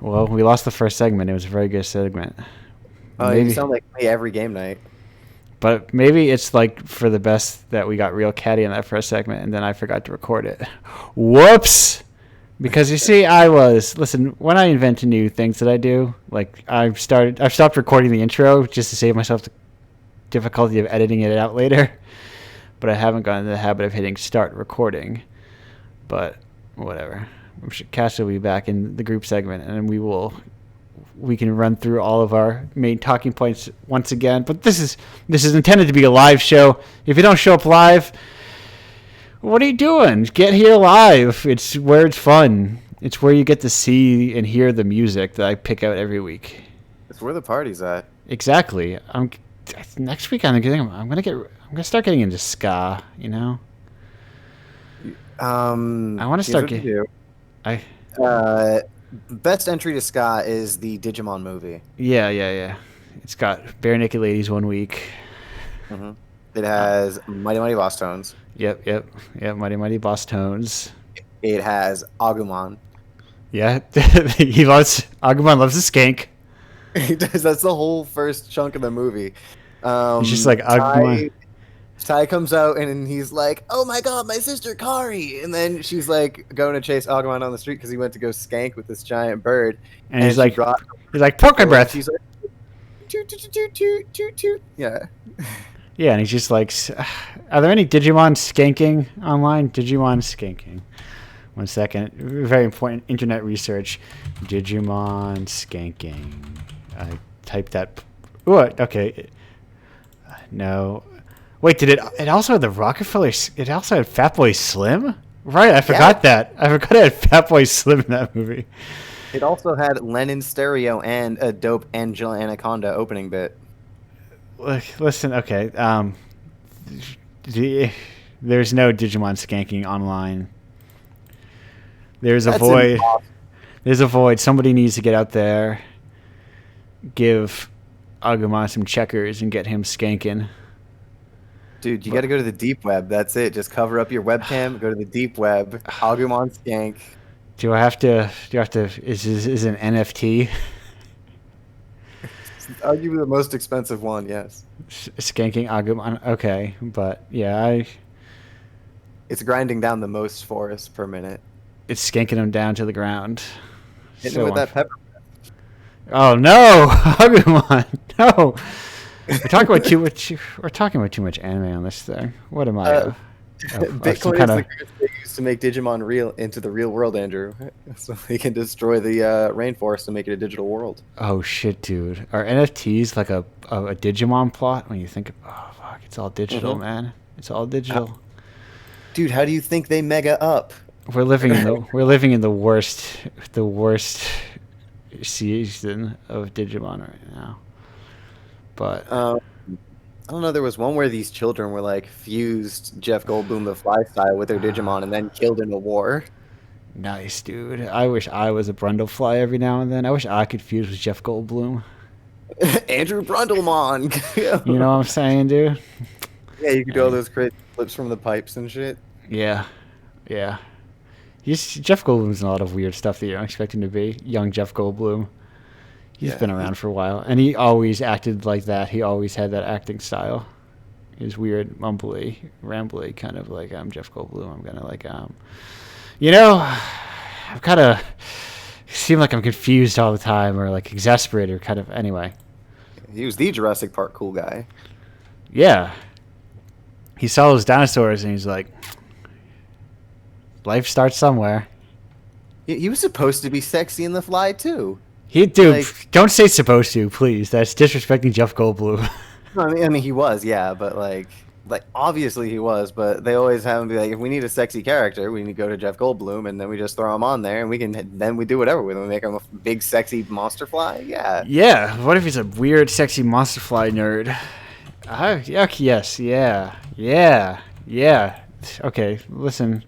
Well, we lost the first segment. It was a very good segment. Oh, you Maybe, sound like me every game night. but maybe it's like for the best that we got real catty in that first segment, and then I forgot to record it. Whoops! Because you see, listen. When I invent new things that I do, like I've stopped recording the intro just to save myself the difficulty of editing it out later. But I haven't gotten into the habit of hitting start recording. But whatever. I'm sure Cash will be back in the group segment, and we can run through all of our main talking points once again. But this is intended to be a live show. If you don't show up live, what are you doing? Get here live. It's where it's fun. It's where you get to see and hear the music that I pick out every week. It's where the party's at. Exactly. Next week I'm gonna start getting into ska. You know. I want to Here's start what you getting. do. I Best entry to ska is the Digimon movie. yeah. It's got bare naked ladies one week. hmm It has Mighty Mighty Boss Tones. Yep. Mighty Mighty Boss Tones. It has Agumon. Yeah, Agumon loves a skank. He does. That's the whole first chunk of the movie. He's just like Agumon. Ty comes out and he's like, "Oh my god, my sister Kari!" And then she's like going to chase Agumon on the street because he went to go skank with this giant bird. And he's she like, brought pork my breath. She's like, toot toot toot toot toot toot. Yeah. Yeah, and he's just like, are there any Digimon skanking online? Digimon skanking. 1 second. Very important internet research. Digimon skanking. I typed that. Ooh, okay. No. Wait, did it also had the Rockefeller? It also had Fatboy Slim? Right, I forgot that. I forgot it had Fatboy Slim in that movie. It also had Lennon Stereo and a dope Angela Anaconda opening bit. Look, listen, okay. There's no Digimon skanking online. There's a void. There's a void. Somebody needs to get out there, give Agumon some checkers, and get him skanking. Dude, you got to go to the deep web. That's it. Just cover up your webcam. Go to the deep web. Agumon skank. Do I have to? Is an NFT? It's arguably the most expensive one. Yes. Skanking Agumon. Okay, but yeah, It's grinding down the most forest per minute. it's skanking him down to the ground. Hitting him with that pepper. Oh no, Agumon! No. We're talking about too much. We're talking about too much anime on this thing. What am I? Bitcoin is the greatest they use to make Digimon real into the real world, Andrew. So they can destroy the rainforest and make it a digital world. Oh shit, dude! Are NFTs like a Digimon plot? When you think, oh fuck, it's all digital, man. It's all digital. Dude, how do you think they mega up? We're living in the worst season of Digimon right now. But I don't know. There was one where these children were like fused Jeff Goldblum the Fly style with their Digimon and then killed in a war. nice, dude. I wish I was a Brundlefly every now and then. I wish I could fuse with Jeff Goldblum. Andrew Brundlemon. You know what I'm saying, dude? Yeah, you could do all those crazy flips from the pipes and shit. Yeah. Jeff Goldblum's in a lot of weird stuff that you don't expect him to be. Young Jeff Goldblum. He's been around for a while, and he always acted like that. He always had that acting style. He was weird, mumbly, rambly, kind of like I'm Jeff Goldblum. I'm gonna I'm kind of seem like I'm confused all the time, or like exasperated, or kind of. Anyway, He was the Jurassic Park cool guy. yeah. He saw those dinosaurs, and he's like, "Life starts somewhere." He was supposed to be sexy in The Fly too. Dude, don't say supposed to, please. That's disrespecting Jeff Goldblum. I mean, he was, yeah, but like obviously he was. But they always have him be like, if we need a sexy character, we need to go to Jeff Goldblum, and then we just throw him on there, and we do whatever with him. We make him a big sexy monster fly. Yeah. Yeah. What if he's a weird, sexy monster fly nerd? Yes. Yeah. Okay. Listen.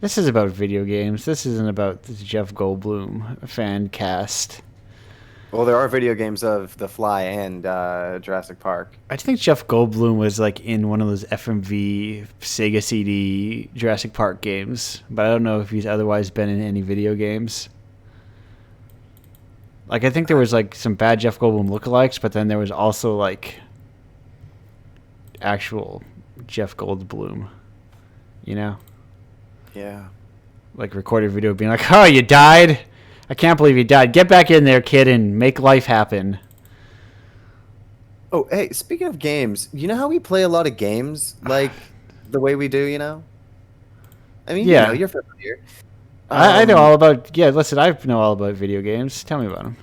This is about video games. This isn't about the Jeff Goldblum fan cast. Well, there are video games of The Fly and Jurassic Park. I think Jeff Goldblum was like in one of those FMV Sega CD Jurassic Park games, but I don't know if he's otherwise been in any video games. Like I think there was like some bad Jeff Goldblum lookalikes, but then there was also like actual Jeff Goldblum, you know, Yeah. like recorded video being like, "Oh, you died! I can't believe you died. Get back in there, kid, and make life happen." Oh, hey, speaking of games, you know how we play a lot of games like the way we do, you know? I mean, you know, Yeah, you're familiar. I know Um, all about. Yeah, listen, I know all about video games. Tell me about them.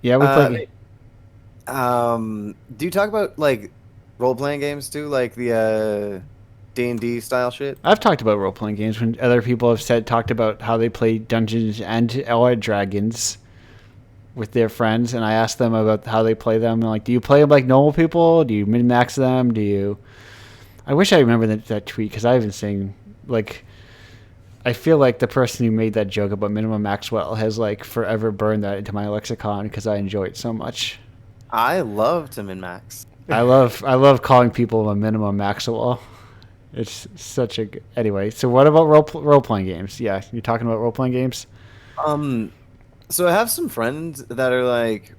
Yeah, we uh, play. do you talk about like role-playing games too, like the D&D style shit? I've talked about role playing games when other people have talked about how they play Dungeons and or Dragons with their friends, and I asked them about how they play them. And like, do you play them like normal people? Do you min max them? Do you? I wish I remember that tweet because I've been saying like I feel like the person who made that joke about minimum Maxwell has like forever burned that into my lexicon because I enjoy it so much. I love to min-max. I love calling people a minimum Maxwell. It's such a anyway. So what about role playing games? Yeah, you're talking about role playing games. Um, so I have some friends that are like,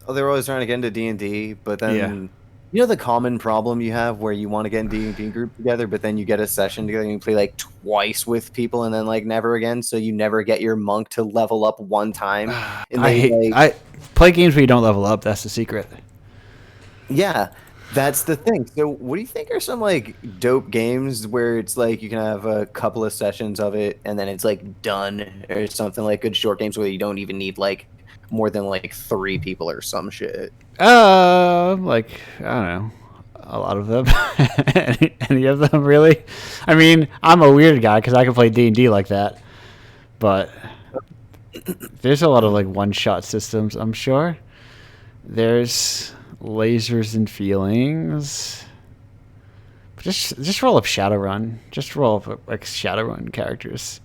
oh, they're always trying to get into D&D, but Yeah. then you know the common problem you have where you want to get in D&D group together, but then you get a session together and you play like twice with people and then like never again, so you never get your monk to level up one time, and I they hate like, I play games where you don't level up. That's the secret. yeah, that's the thing. So what do you think are some like dope games where it's like you can have a couple of sessions of it and then it's like done, or something like good short games where you don't even need like more than like three people or some shit? Like I don't know, a lot of them. any of them really? I mean, I'm a weird guy because I can play D&D like that, but there's a lot of like one-shot systems. I'm sure there's lasers and feelings. Just roll up Shadowrun. Just roll up like Shadowrun characters.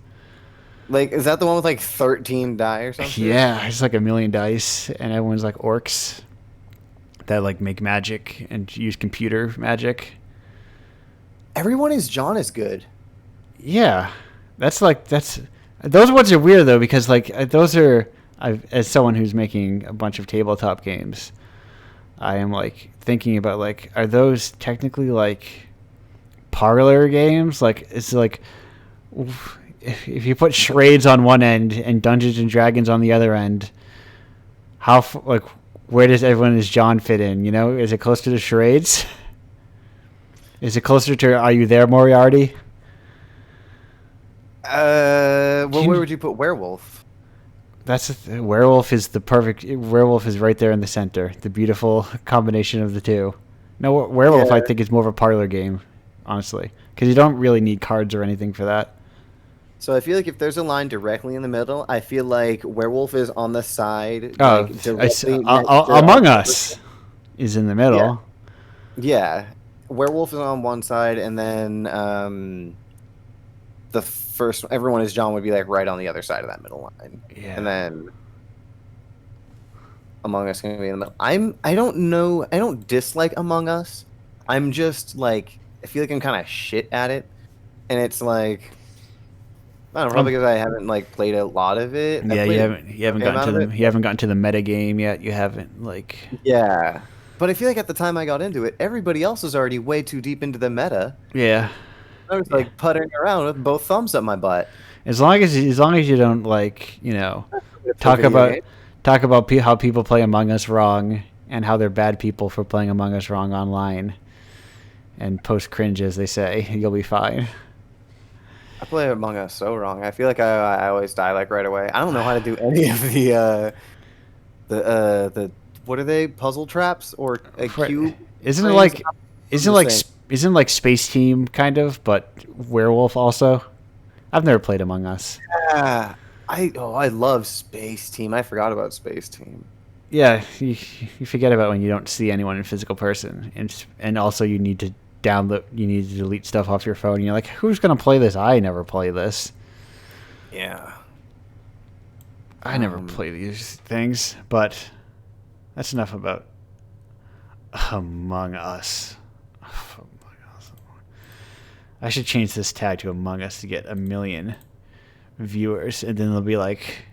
Like, is that the one with like 13 die or something? Yeah, it's like a million dice, and everyone's like orcs that like make magic and use computer magic. Everyone is John is good. Yeah, that's those ones are weird though because like those are as someone who's making a bunch of tabletop games, I am like thinking about like are those technically like parlor games? Like it's like if you put charades on one end and Dungeons and Dragons on the other end, like where does everyone as John fit in? You know, is it closer to charades? Is it closer to Are You There, Moriarty? Well, where would you put werewolf? Werewolf is the perfect. Werewolf is right there in the center. The beautiful combination of the two. No, werewolf Yeah. I think is more of a parlor game, honestly, because you don't really need cards or anything for that. So I feel like if there's a line directly in the middle, I feel like werewolf is on the side, Oh, like directly next to Among Us is in the Yeah, middle. yeah. Werewolf is on one side, and then the first everyone is John would be like right on the other side of that middle line, Yeah. and then Among Us can be in the middle. I don't know. I don't dislike Among Us. I'm just like I feel like I'm kind of shit at it, and it's like I don't know, probably because I haven't like played a lot of it. I Yeah, played you haven't okay gotten amount to of it. you haven't gotten to the meta game yet. You haven't like Yeah, but I feel like at the time I got into it, everybody else was already way too deep into the meta. yeah. I was Yeah. like puttering around with both thumbs up my butt. As long as you don't like talk Video about game. how people play Among Us wrong and how they're bad people for playing Among Us wrong online and post cringe as they say, you'll be fine. I play Among Us so wrong. I feel like I always die like right away. I don't know how to do any of the what are they, puzzle traps or a cube? Isn't it frames? like I'm the same. isn't like Space Team kind of, but werewolf also? I've never played Among Us. Yeah, I love Space Team. I forgot about Space Team. Yeah, you forget about when you don't see anyone in physical person, and also you need to delete stuff off your phone. You're like, who's gonna play this? I never play this. Yeah. I never play these things, but that's enough about Among Us. Among Us. I should change this tag to Among Us to get 1 million viewers, and then they'll be like,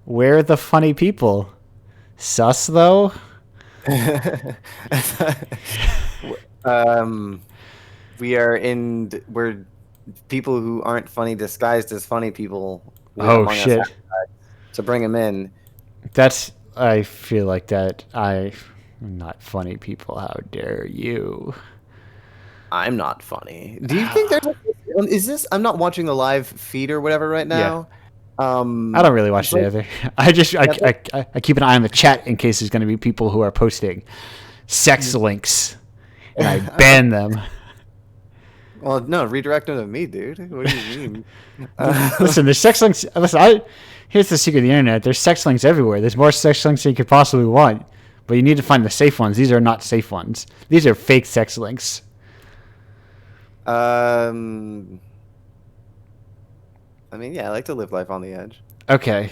Where are the funny people? Sus though. um, we're people who aren't funny disguised as funny people. Oh Among us shit. to bring them in. That's. I feel like that. I'm not funny people. How dare you? I'm not funny. Do you think there's? Is this? I'm not watching the live feed or whatever right Yeah. now. I don't really watch it either. I keep an eye on the chat in case there's going to be people who are posting sex links, and I ban them. Well, no, redirect them to me, dude. What do you mean? Listen, there's sex links. Listen, here's the secret of the internet. There's sex links everywhere. There's more sex links than you could possibly want, but you need to find the safe ones. These are not safe ones. These are fake sex links. I mean, yeah, I like to live life on the edge. Okay,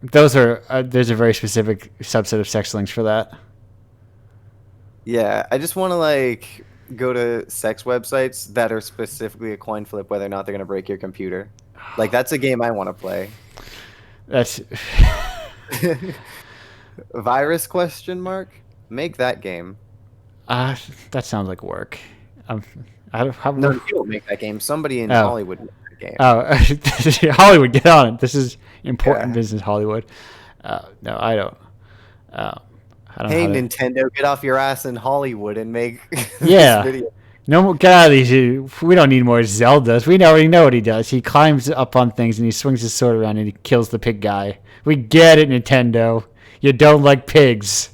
those are. There's a very specific subset of sex links for that. Yeah, I just want to like go to sex websites that are specifically a coin flip whether or not they're gonna break your computer. Like that's a game I want to play. That's. Virus question mark? Make that game. That sounds like work. I don't have No, you don't make that game. Somebody in Oh. Hollywood made that game. Oh, Hollywood, get on it. This is important Yeah. business, Hollywood. No, I don't. I don't Hey, know how to- Nintendo, get off your ass in Hollywood and make Yeah. this video. No more. Get out of these. We don't need more Zeldas. We already know what he does. He climbs up on things and he swings his sword around and he kills the pig guy. We get it, Nintendo. You don't like pigs.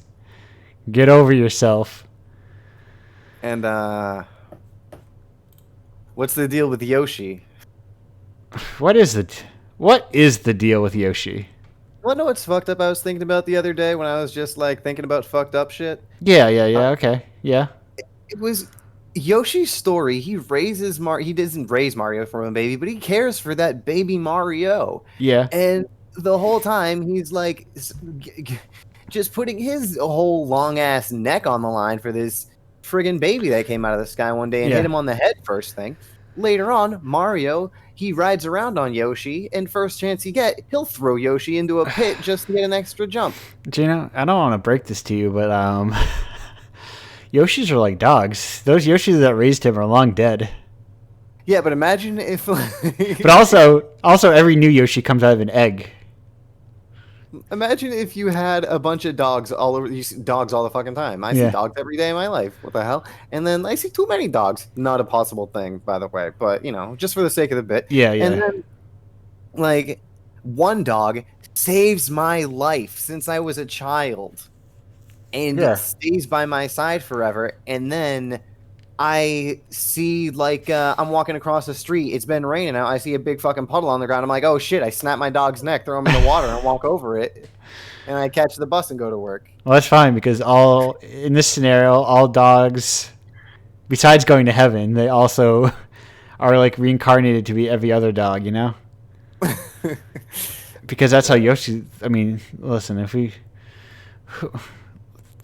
Get over yourself. And what's the deal with Yoshi? What is the deal with Yoshi? Well, no, what's fucked up I was thinking about the other day when I was just like thinking about fucked up shit? Yeah. Okay. Yeah. It was Yoshi's story. He raises he doesn't raise Mario from a baby, but he cares for that baby Mario. Yeah. And the whole time he's like just putting his whole long ass neck on the line for this friggin' baby that came out of the sky one day and hit him on the head first thing. Later on, Mario, he rides around on Yoshi, and first chance he get, he'll throw Yoshi into a pit just to get an extra jump. Gino, I don't want to break this to you, but Yoshis are like dogs. Those Yoshis that raised him are long dead. Yeah, but imagine if... But also every new Yoshi comes out of an egg. Imagine if you had a bunch of dogs all over. You see dogs all the fucking time. I see dogs every day of my life. What the hell? And then I see too many dogs. Not a possible thing, by the way. But you know, just for the sake of the bit. Yeah. And then, like, one dog saves my life since I was a child, and it stays by my side forever. And then I see, like, I'm walking across the street. It's been raining out. I see a big fucking puddle on the ground. I'm like, oh shit! I snap my dog's neck, throw him in the water, and walk over it. And I catch the bus and go to work. Well, that's fine because in this scenario, all dogs, besides going to heaven, they also are like reincarnated to be every other dog. You know. Because that's how Yoshi. I mean, listen,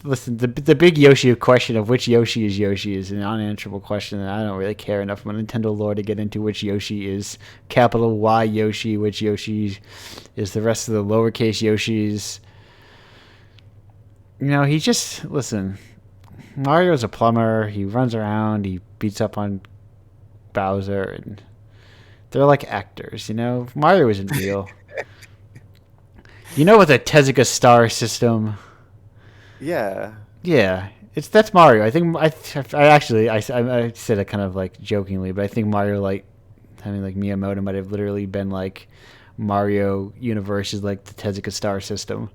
Listen, the big Yoshi question of which Yoshi is an unanswerable question, and I don't really care enough about Nintendo lore to get into which Yoshi is capital Y Yoshi, which Yoshi is the rest of the lowercase Yoshis. You know, listen, Mario's a plumber, he runs around, he beats up on Bowser, and they're like actors, you know? Mario isn't real. You know, with a Tezuka star system... Yeah. Yeah, that's Mario. I think I said it kind of like jokingly, but I think Mario Miyamoto might have literally been like Mario Universe is like the Tezuka star system,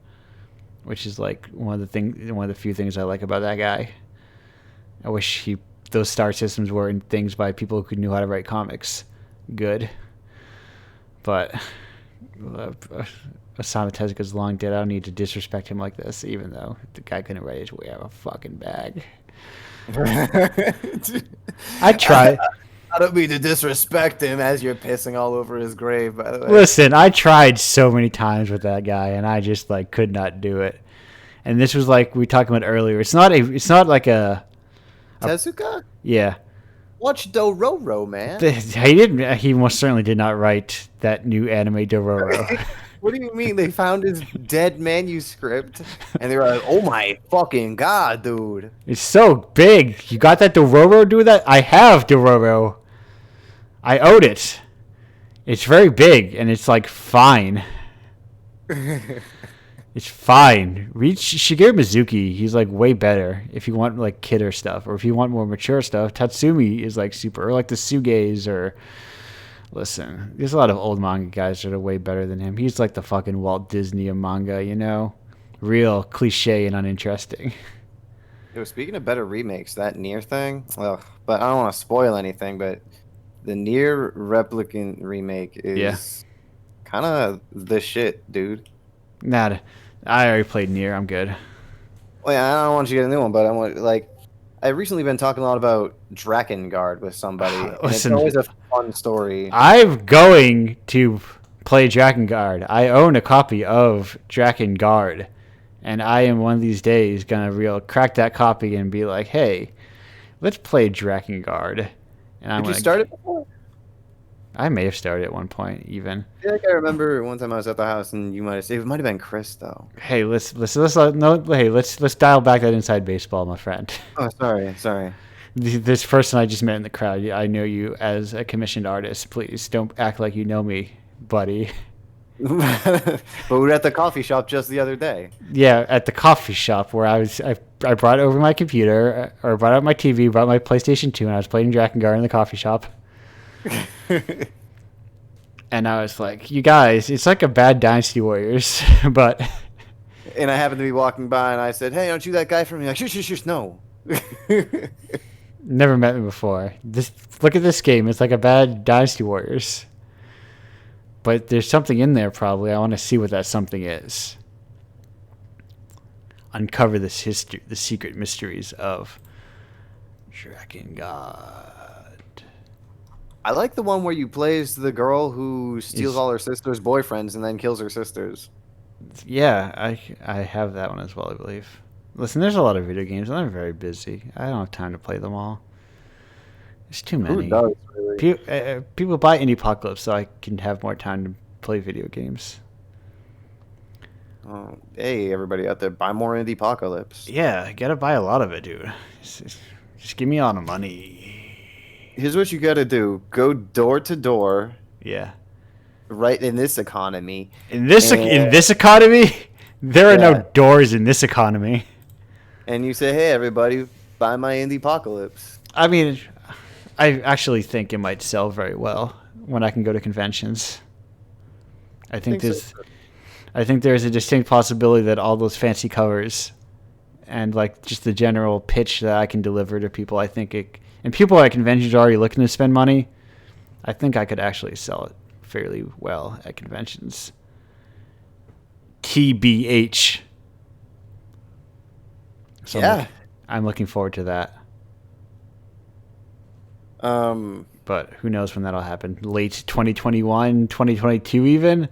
which is like one of the few things I like about that guy. I wish those star systems were in things by people who knew how to write comics good, but. Osamu Tezuka's long dead. I don't need to disrespect him like this, even though the guy couldn't write his way out of a fucking bag. I tried. I don't mean to disrespect him as you're pissing all over his grave, by the way. Listen, I tried so many times with that guy, and I just like could not do it. And this was like we talked about earlier. It's not like a Tezuka? Yeah. Watch Dororo, man. He most certainly did not write that new anime Dororo. What do you mean they found his dead manuscript and they were like, "Oh my fucking god, dude!" It's so big. You got that Dororo do that? I have Dororo. I own it. It's very big and it's like fine. It's fine. Read Shigeru Mizuki. He's like way better if you want like kidder stuff, or if you want more mature stuff. Tatsumi is like super, or like the Suges, or listen. There's a lot of old manga guys that are way better than him. He's like the fucking Walt Disney of manga, you know, real cliche and uninteresting. Yo, speaking of better remakes, that Nier thing. Ugh, but I don't want to spoil anything. But the Nier Replicant remake is kind of the shit, dude. Nah, I already played Nier. I'm good. Well, yeah, I don't want you to get a new one, but I want like I've recently been talking a lot about Drakengard with somebody, and it's Listen, always a fun story. I'm going to play Drakengard. I own a copy of Drakengard, and I am one of these days gonna crack that copy and be like, "Hey, let's play Drakengard." And I'm Did you gonna. start it before? I may have started at one point even. I feel like I remember one time I was at the house, and you might have said it might have been Chris though. Hey, let's dial back that inside baseball, my friend. Oh, sorry. This person I just met in the crowd. I know you as a commissioned artist. Please don't act like you know me, buddy. But we were at the coffee shop just the other day. Yeah, at the coffee shop where I brought over my computer, or brought out my TV, brought my PlayStation 2, and I was playing Drakengard in the coffee shop. And I was like, you guys, it's like a bad Dynasty Warriors, but... And I happened to be walking by, and I said, "Hey, aren't you that guy from?" Like, shush, no. Never met me before. Look at this game. It's like a bad Dynasty Warriors. But there's something in there probably. I want to see what that something is. Uncover this history, the secret mysteries of Drakengard. I like the one where you play as the girl who steals all her sister's boyfriends and then kills her sisters. Yeah, I have that one as well, I believe. Listen, there's a lot of video games, and I'm very busy. I don't have time to play them all. There's too many. Who does, really? People buy Indiepocalypse so I can have more time to play video games. Oh, hey, everybody out there, buy more Indiepocalypse. Yeah, I gotta buy a lot of it, dude. Just give me all the money. Here's what you gotta do. Go door to door, Yeah. right in this economy. In this economy, there are no doors in this economy. And you say, "Hey, everybody, buy my Indiepocalypse." I mean, I actually think it might sell very well when I can go to conventions. I think there's a distinct possibility that all those fancy covers and like just the general pitch that I can deliver to people, and people at conventions are already looking to spend money. I think I could actually sell it fairly well at conventions. TBH. So Yeah. I'm looking forward to that. But who knows when that'll happen? Late 2021, 2022 even?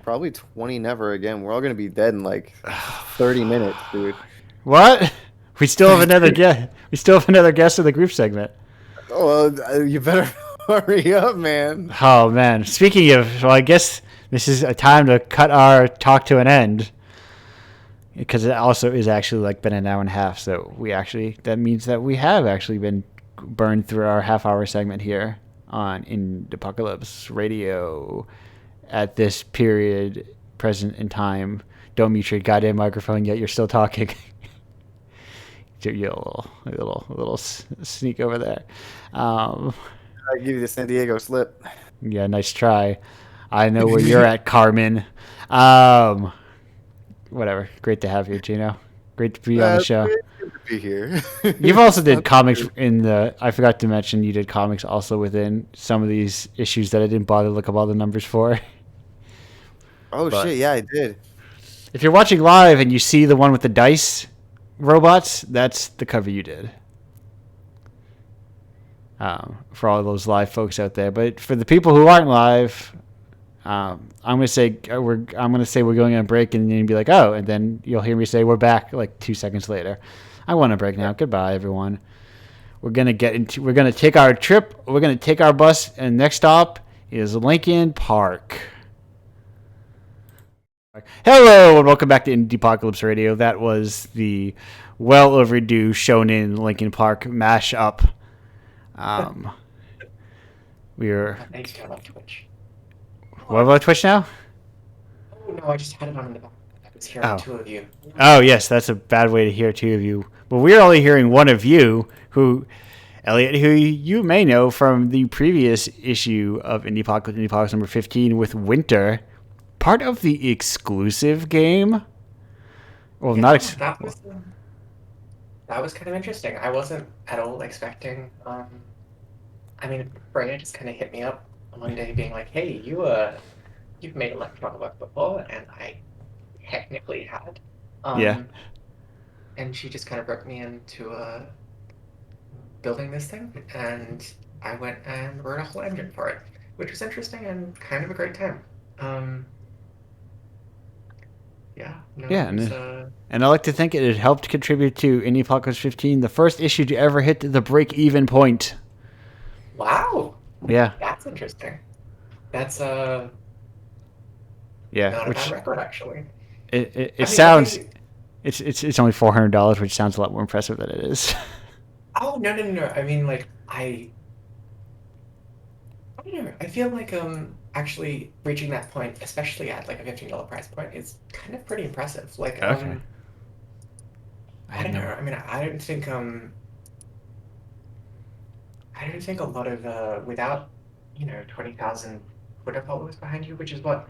Probably 20 never again. We're all gonna be dead in like 30 minutes, dude. What? We still have another guest. We still have another guest in the group segment. Oh, well, you better hurry up, man. Oh man! Speaking of, well, I guess this is a time to cut our talk to an end, because it also is actually like been an hour and a half. So that means that we have actually been burned through our half-hour segment here on Indiepocalypse Radio at this period present in time. Don't mute your goddamn microphone yet. You're still talking. You a little sneak over there. I give you the San Diego slip. Yeah, nice try. I know where you're at, Carmen. Whatever. Great to have you, Gino. Great to be on the show. It's good to be here. You've also did comics I forgot to mention you did comics also within some of these issues that I didn't bother to look up all the numbers for. Oh, shit, yeah, I did. If you're watching live and you see the one with the dice robots, that's the cover you did. For all those live folks out there, but for the people who aren't live, I'm gonna say we're going on a break, and then you'll be like, oh, and then you'll hear me say we're back like 2 seconds later. I want a break now. Goodbye, everyone. We're gonna take our trip. We're gonna take our bus, and next stop is Lincoln Park. Hello and welcome back to Indiepocalypse Radio. That was the well overdue Shonen Linkin Park mashup. Um, we are. I need to turn off Twitch. What Oh, about Twitch now? oh no, I just had it on in the background. I was hearing Oh, two of you. oh yes, that's a bad way to hear two of you. But we're only hearing one of you, who Elliot, who you may know from the previous issue of Indiepocalypse number 15 with Winter, part of the exclusive game. Well, Yeah, not that was kind of interesting. I wasn't at all expecting. I mean, Freya just kind of hit me up one day, being like, "Hey, you've made electronic work before," and I technically had. yeah. Um, and she just kind of roped me into building this thing, and I went and wrote a whole engine for it, which was interesting and kind of a great time. Um, yeah, no, Yeah, it was and I like to think it had helped contribute to Indiepocalypse 15, the first issue to ever hit the break-even point. wow, Yeah, that's interesting. That's yeah. not a bad Which record actually. it I mean, I sounds think. it's only $400, which sounds a lot more impressive than it is. Oh no no no no. I mean like I don't know. I feel like actually reaching that point, especially at like a $15 price point, is kind of pretty impressive. Like Okay, I I had don't know. no. I mean I don't think a lot of without 20,000 Twitter followers behind you, which is what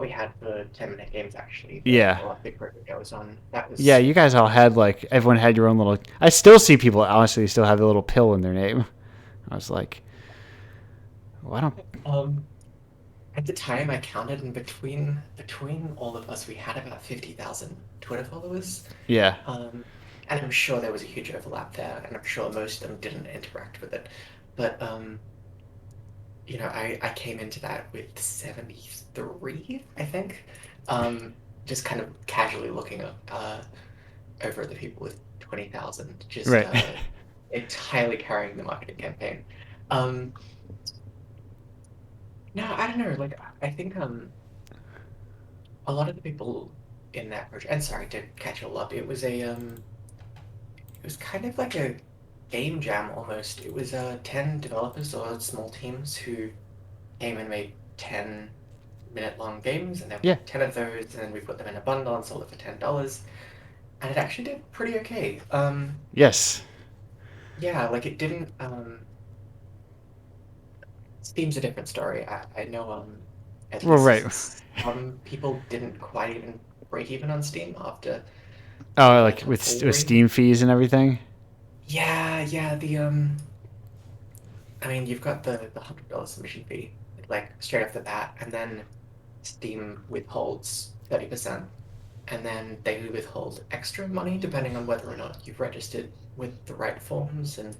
we had for 10-minute games actually. Yeah, The last big project I was on. That yeah. was You guys all had like everyone had your own little. I still see people honestly still have a little pill in their name. I was like, why don't? um at the time I counted, and between all of us we had about 50,000 Twitter followers. Yeah, Um, and I'm sure there was a huge overlap there, and I'm sure most of them didn't interact with it. But I came into that with 73, I think. Just kind of casually looking up over the people with 20,000, just right. entirely carrying the marketing campaign. Um, no, I don't know. Like I think a lot of the people in that project, and sorry to catch you all up, it was kind of like a game jam almost. It was 10 developers or small teams who came and made 10-minute long games, and then we Yeah. had 10 of those, and then we put them in a bundle and sold it for $10. And it actually did pretty okay. Yes. Yeah, like it didn't. Steam's a different story. I know at Well, right. least some people didn't quite even break even on Steam after Oh, they like went to with full rate. Steam fees and everything. Yeah, yeah. I mean, you've got the $100 submission fee, like straight off the bat, and then Steam withholds 30%, and then they withhold extra money depending on whether or not you've registered with the right forms. And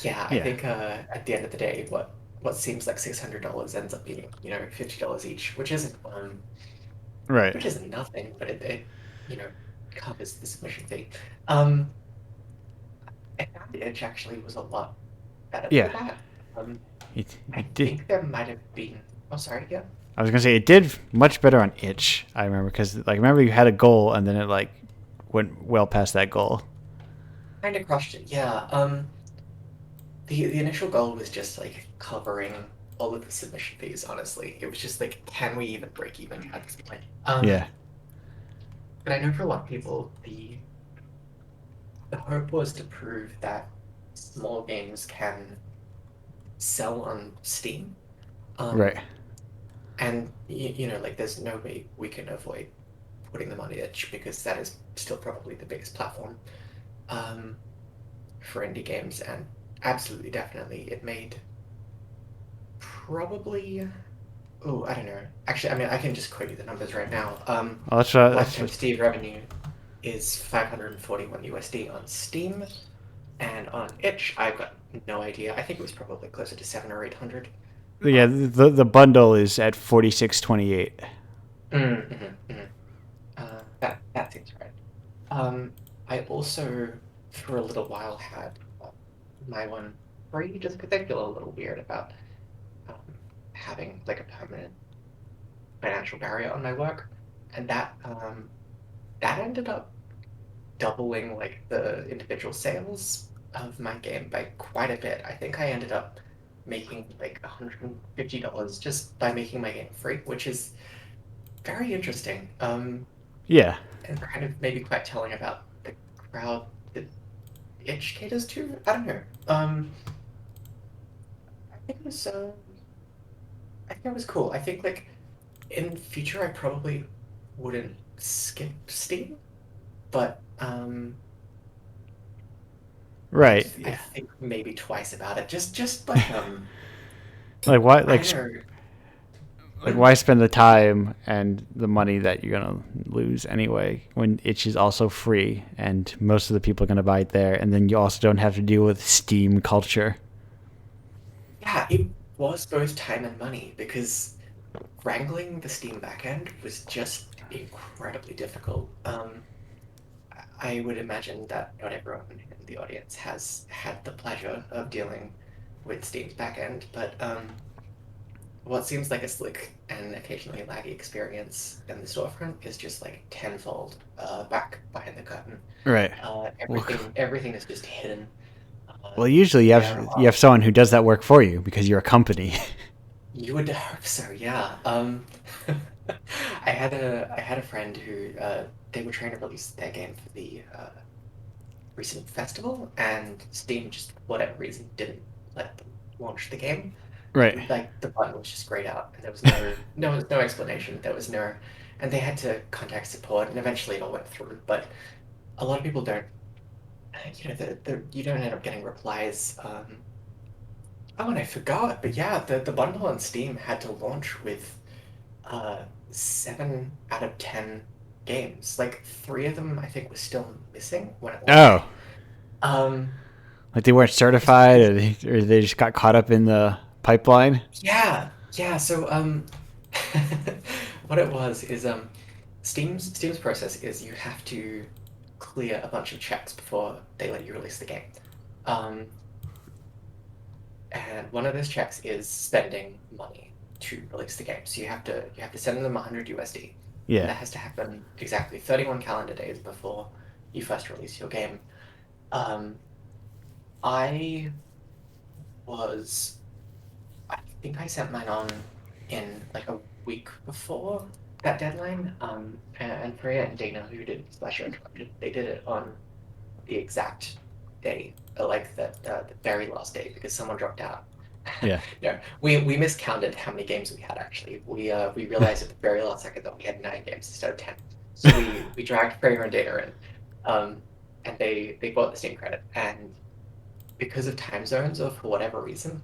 yeah, I Yeah. think at the end of the day, what seems like $600 ends up being $50 each, Right. which isn't nothing, but it you know covers the submission fee. Um, I found the Edge actually was a lot better for Yeah. that. Um, It I did. think there might have been. Oh, sorry. Yeah. I was gonna say it did much better on itch. I remember because like remember you had a goal and then it like went well past that goal. Kind of crushed it. Yeah. The initial goal was just like covering all of the submission fees. Honestly, it was just like, can we even break even at this point? Yeah. But I know for a lot of people, the hope was to prove that small games can sell on Steam. Right. And like there's no way we can avoid putting them on Itch because that is still probably the biggest platform um, for indie games, and absolutely, definitely, it made probably. Oh, I don't know. Actually, I mean, I can just quote you the numbers right now. Well, that's Lifetime Steam revenue is 541 USD on Steam, and on Itch, I've got no idea. I think it was probably closer to 700 or 800. yeah. Um, The bundle is at 46.28. mm. That seems right. Um, I also, for a little while, had my one free just because I feel a little weird about um, having like a permanent financial barrier on my work, and that ended up doubling like the individual sales of my game by quite a bit. I think I ended up making like $150 just by making my game free, which is very interesting. Yeah. And kind of maybe quite telling about the crowd that itch caters to. I don't know. I think it was I think it was cool. I think like in future I probably wouldn't skip Steam, but Right. I Yeah. think maybe twice about it. Just like Like what? I don't know. Like When why spend the time and the money that you're gonna lose anyway when itch is also free and most of the people are gonna buy it there, and then you also don't have to deal with Steam culture. yeah, it was both time and money because wrangling the Steam backend was just incredibly difficult. I would imagine that not everyone in the audience has had the pleasure of dealing with Steam's backend, but what seems like a slick and occasionally laggy experience in the storefront is just like tenfold back behind the curtain. Right. Well, Everything is just hidden. Uh, well, usually there you are have someone who does that work for you because you're a company. You would hope so, yeah. I had a friend who they were trying to release their game for the recent festival, and Steam just for whatever reason didn't let them launch the game. Right. Like the button was just grayed out, and there was no explanation. There was no, and they had to contact support, and eventually it all went through. But a lot of people don't, you don't end up getting replies. Oh, and I forgot, but yeah, the bundle on Steam had to launch with 7 out of 10 games. Like three of them, I think, was still missing when it launched. Oh, Um, like they weren't it's certified, crazy. or they just got caught up in the pipeline. Yeah, yeah. So what it was is Steam's process is you have to clear a bunch of checks before they let you release the game. Um, and one of those checks is spending money to release the game. So you have to send them 100 USD, and Yeah. that has to happen exactly 31 calendar days before you first release your game. Um, I was I think I sent mine on in like a week before that deadline. And Freya and Dana, who did Slasher Interrupted, they did it on the exact day, like the very last day, because someone dropped out. Yeah. No, we miscounted how many games we had actually. We realized at the very last second that we had 9 games instead of 10. So we dragged Freya and Dana in, and they bought the Steam credit. And because of time zones or for whatever reason,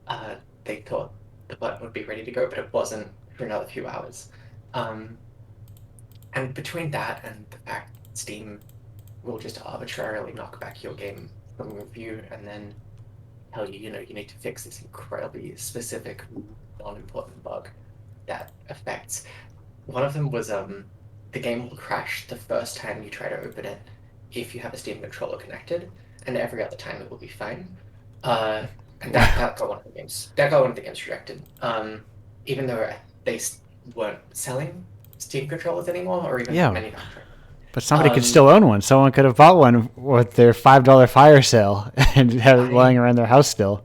uh, they thought the button would be ready to go, but it wasn't for another few hours. Um, and between that and the fact that Steam will just arbitrarily knock back your game from review and then tell you, you need to fix this incredibly specific, non-important bug that affects. One of them was the game will crash the first time you try to open it if you have a Steam controller connected, and every other time it will be fine. Uh, and Wow. that got one of the games that got one of the games rejected. Even though they weren't selling Steam controllers anymore, or even Yeah. manufacturing. But somebody could Um, still own one. Someone could have bought one with their $5 fire sale and have it lying I around their house still.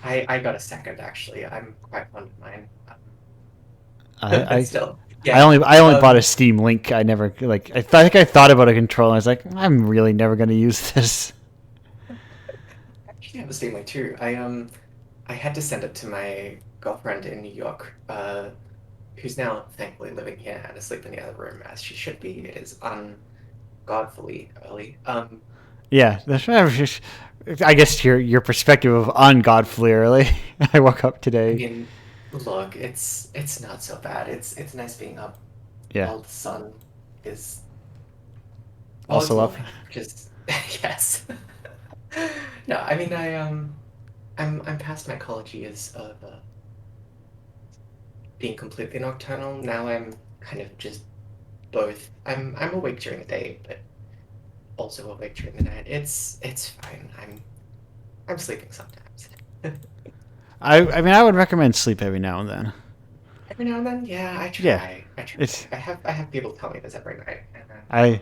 I got a second actually. I'm quite fond of mine. I I, Still, I yeah. only bought a Um, Steam Link. I never like. I think I thought about a controller. I was like, I'm really never going to use this. I actually have a Steam Link too. I had to send it to my girlfriend in New York, who's now thankfully living here and asleep in the other room as she should be. It is ungodfully early. Yeah, I guess your perspective of ungodly early. I woke up I today. mean, look, it's not so bad. It's nice being up Yeah, while the sun is also it's up. morning. Just yes. No, I mean I'm past my college years of being completely nocturnal. Now I'm kind of just both. I'm awake during the day, but also awake during the night. It's fine. I'm sleeping sometimes. I mean, I would recommend sleep every now and then. Every now and then, yeah, I Yeah, try. I it's try. I have people tell me this every night, and I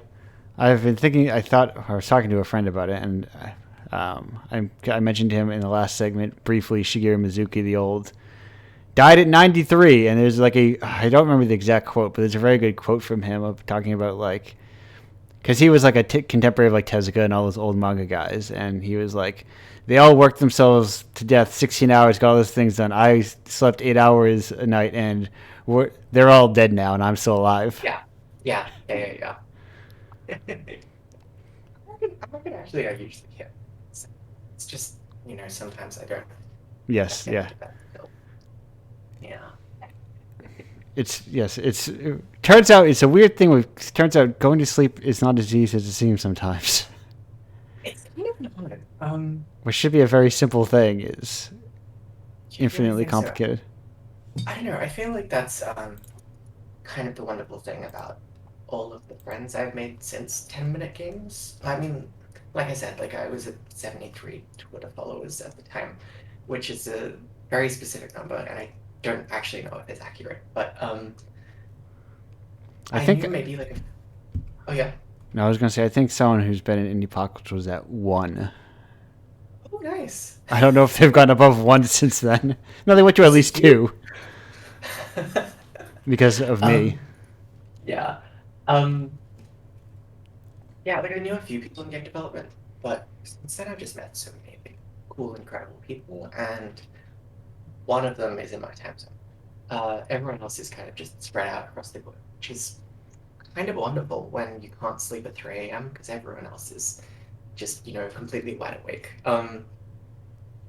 I've been thinking. I thought I was talking to a friend about it, and I mentioned him in the last segment briefly. Shigeru Mizuki, the old, died at 93, and there's like a I don't remember the exact quote, but there's a very good quote from him of talking about like because he was like a contemporary of like Tezuka and all those old manga guys, and he was like, they all worked themselves to death, 16 hours, got all those things done. I slept 8 hours a night, and they're all dead now, and I'm still alive. yeah, yeah. I'm not gonna actually. I usually hit. It's just sometimes I don't Yes, get yeah. into bed until yeah. It's yes. It turns out it's a weird thing. Turns out going to sleep is not as easy as it seems sometimes. It's kind of not. Which should be a very simple thing is You really infinitely think so? complicated. I don't know. I feel like that's kind of the wonderful thing about all of the friends I've made since 10-minute games. I mean, like I said, like I was at 73 Twitter followers at the time, which is a very specific number, and I don't actually know if it's accurate. But I I think knew maybe like oh yeah. no, I was gonna say I think someone who's been in Indiepocalypse was at one. Oh nice. I don't know if they've gone above one since then. No, they went to at least Since you. two because of me. um yeah. Um yeah, like I knew a few people in game development, but instead I've just met so many cool, incredible people, and one of them is in my time zone. Everyone else is kind of just spread out across the globe, which is kind of wonderful when you can't sleep at 3 a.m. because everyone else is just, completely wide awake.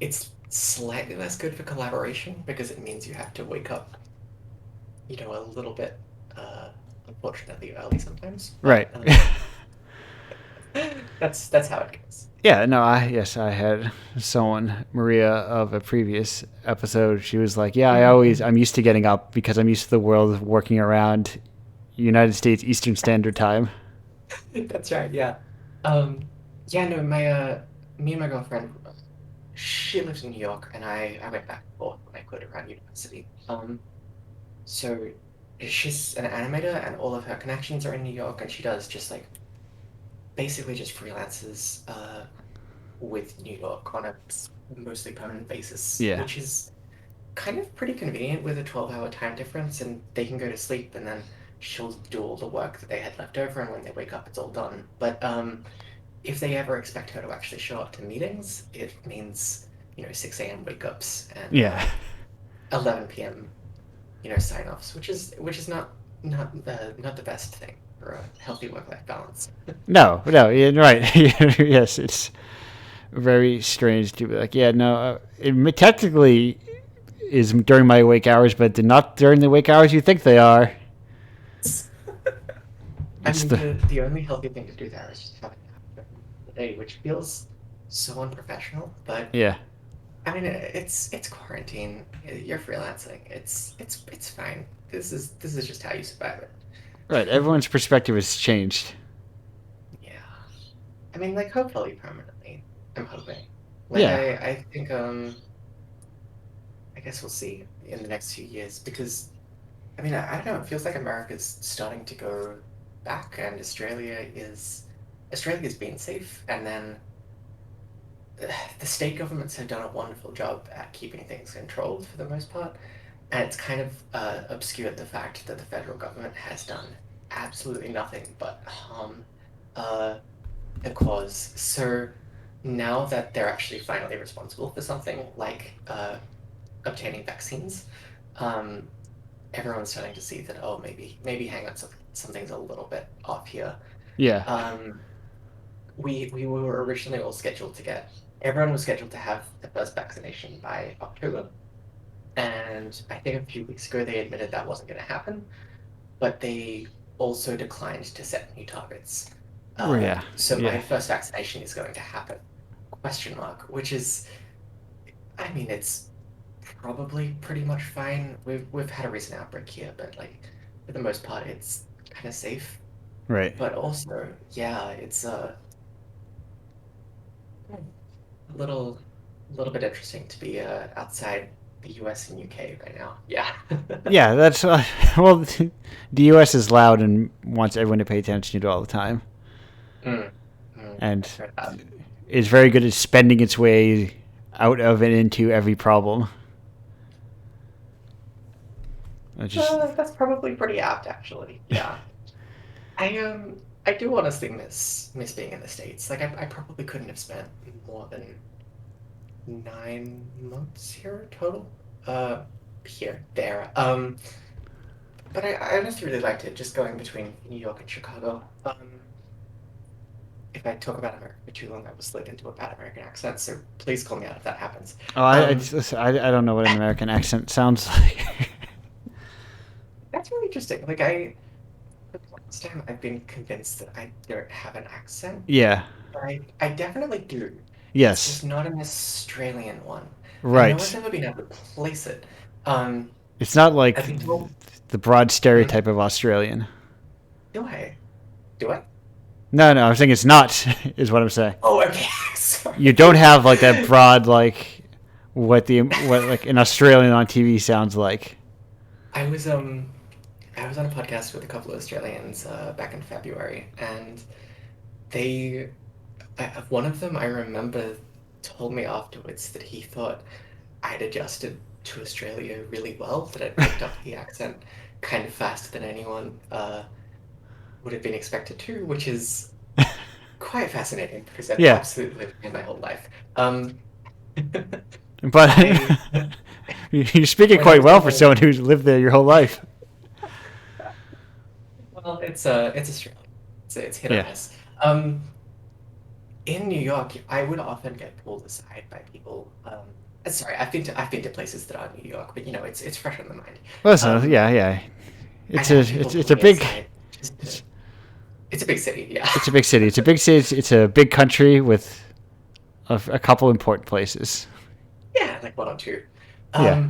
It's slightly less good for collaboration because it means you have to wake up, a little bit, unfortunately, early sometimes. But Right. that's how it goes. Yeah, no, I had someone, Maria of a previous episode, she was like, "Yeah, I'm used to getting up because I'm used to the world working around United States Eastern Standard Time." That's right. Yeah. Yeah. No. Me and my girlfriend, she lives in New York, and I went back and forth when I could around university. So she's an animator, and all of her connections are in New York, and she does just like basically just freelances with New York on a mostly permanent basis, Yeah. which is kind of pretty convenient with a 12-hour time difference, and they can go to sleep, and then she'll do all the work that they had left over, and when they wake up, it's all done. But if they ever expect her to actually show up to meetings, it means 6 a.m. wake ups and Yeah. 11 p.m. Sign offs, which is not the best thing for a healthy work life balance. No, no, yeah, right. Yes, it's very strange to be like, yeah, no, it technically is during my wake hours, but they're not during the wake hours you think they are. I It's mean, the the only healthy thing to do there is just have a nap during the day, which feels so unprofessional. But yeah, I mean, it's quarantine. You're freelancing. It's fine. This is just how you survive right. it. Everyone's perspective has changed. Yeah. I mean, like hopefully permanently. I'm hoping. Like Yeah, I think I guess we'll see in the next few years because I mean I don't know. It feels like America's starting to go back, and Australia's been safe, and then the state governments have done a wonderful job at keeping things controlled for the most part, and it's kind of obscured the fact that the federal government has done absolutely nothing but harm uh, the cause. So now that they're actually finally responsible for something like obtaining vaccines, um, everyone's starting to see that maybe hang on, something's a little bit off here. yeah, Um, we were originally all scheduled to get everyone was scheduled to have the first vaccination by October, and I think a few weeks ago they admitted that wasn't going to happen, but they also declined to set new targets. yeah, So my yeah. first vaccination is going to happen? Question mark. Which is, I mean, it's probably pretty much fine. We've had a recent outbreak here, but like for the most part, it's kind of safe. Right. But also, yeah, it's a little bit interesting to be outside the US and UK right now. Yeah. Yeah, that's well, the U.S. is loud and wants everyone to pay attention to it all the time, Mm, and I've heard that. is very good at spending its way out of and into every problem. Just That's probably pretty apt, actually. Yeah. I do honestly miss being in the States. Like I probably couldn't have spent more than 9 months here total. Uh, Here, there. But I honestly really liked it, just going between New York and Chicago. If I talk about America for too long, I will slip into a bad American accent, so please call me out if that happens. oh, I don't know what an American accent sounds like. That's really interesting. Like for the longest time, I've been convinced that I don't have an accent, Yeah. but I definitely do. It's Yes. just not an Australian one, and no one's Right. ever been able to place it. Um, It's not I've like been told. the broad Mhm. stereotype of Australian. Do I? Do I? No, no, I'm saying it's not. Is what I'm saying. Oh, okay. Sorry. You don't have like that broad like what like an Australian on TV sounds like. I was um I was on a podcast with a couple of Australians back in February, and they one of them I remember told me afterwards that he thought I'd adjusted to Australia really well, that I'd picked up the accent kind of faster than anyone would have been expected to, which is quite fascinating because I've Yeah, absolutely lived here my whole life. Um, but I you speak it when I quite was well in for someone who's lived there your whole life. well, it's Australia. It's hit or Yeah. miss. In New York, I would often get pulled aside by people. Sorry, I've been to places that are New York, but it's fresh on the mind. Well, so Um, yeah, yeah. I've It's a had people it's pull it's a me big aside. Just it's, it's a big city, yeah. it's a big city. It's a big city. It's a big country with a couple important places. Yeah, like one or two. Yeah.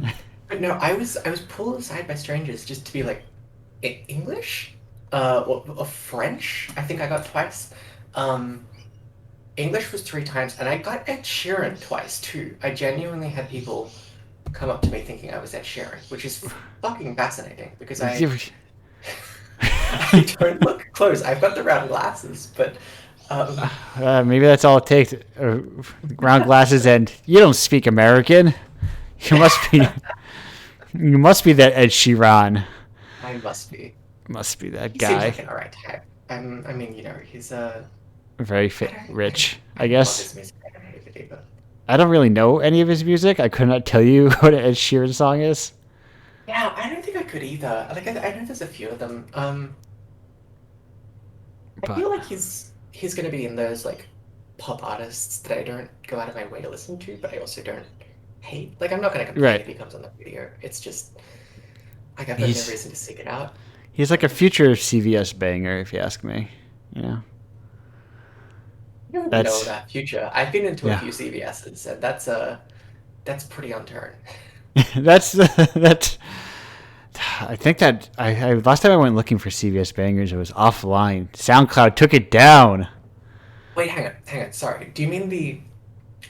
But no, I was pulled aside by strangers just to be like, English, or French. I think I got twice. Um, English was three times, and I got Ed Sheeran twice too. I genuinely had people come up to me thinking I was Ed Sheeran, which is fucking fascinating because I don't look close. I've got the round glasses, but Maybe that's all it takes. Round glasses, and you don't speak American. You must be. You must be that Ed Sheeran. I must be. Must be that He seems like guy. an alright type. I mean, he's Very I fit, don't rich. I I don't love guess. his music. I don't hate it either. I don't really know any of his music. I could not tell you what an Ed Sheeran song is. Yeah, I don't think I could either. Like I know there's a few of them. I But feel like he's gonna be in those like pop artists that I don't go out of my way to listen to, but I also don't hate. Like I'm not gonna complain right, if he comes on the radio. It's just like I've got no he's reason to seek it out. he's like a future CVS banger, if you ask me. You know, I don't really know that's that future. I've been into a yeah. few CVSs, and that's pretty unturned. that's that's. I think that I last time I went looking for CVS bangers, it was offline. SoundCloud took it down. Wait, hang on. Sorry. Do you mean the?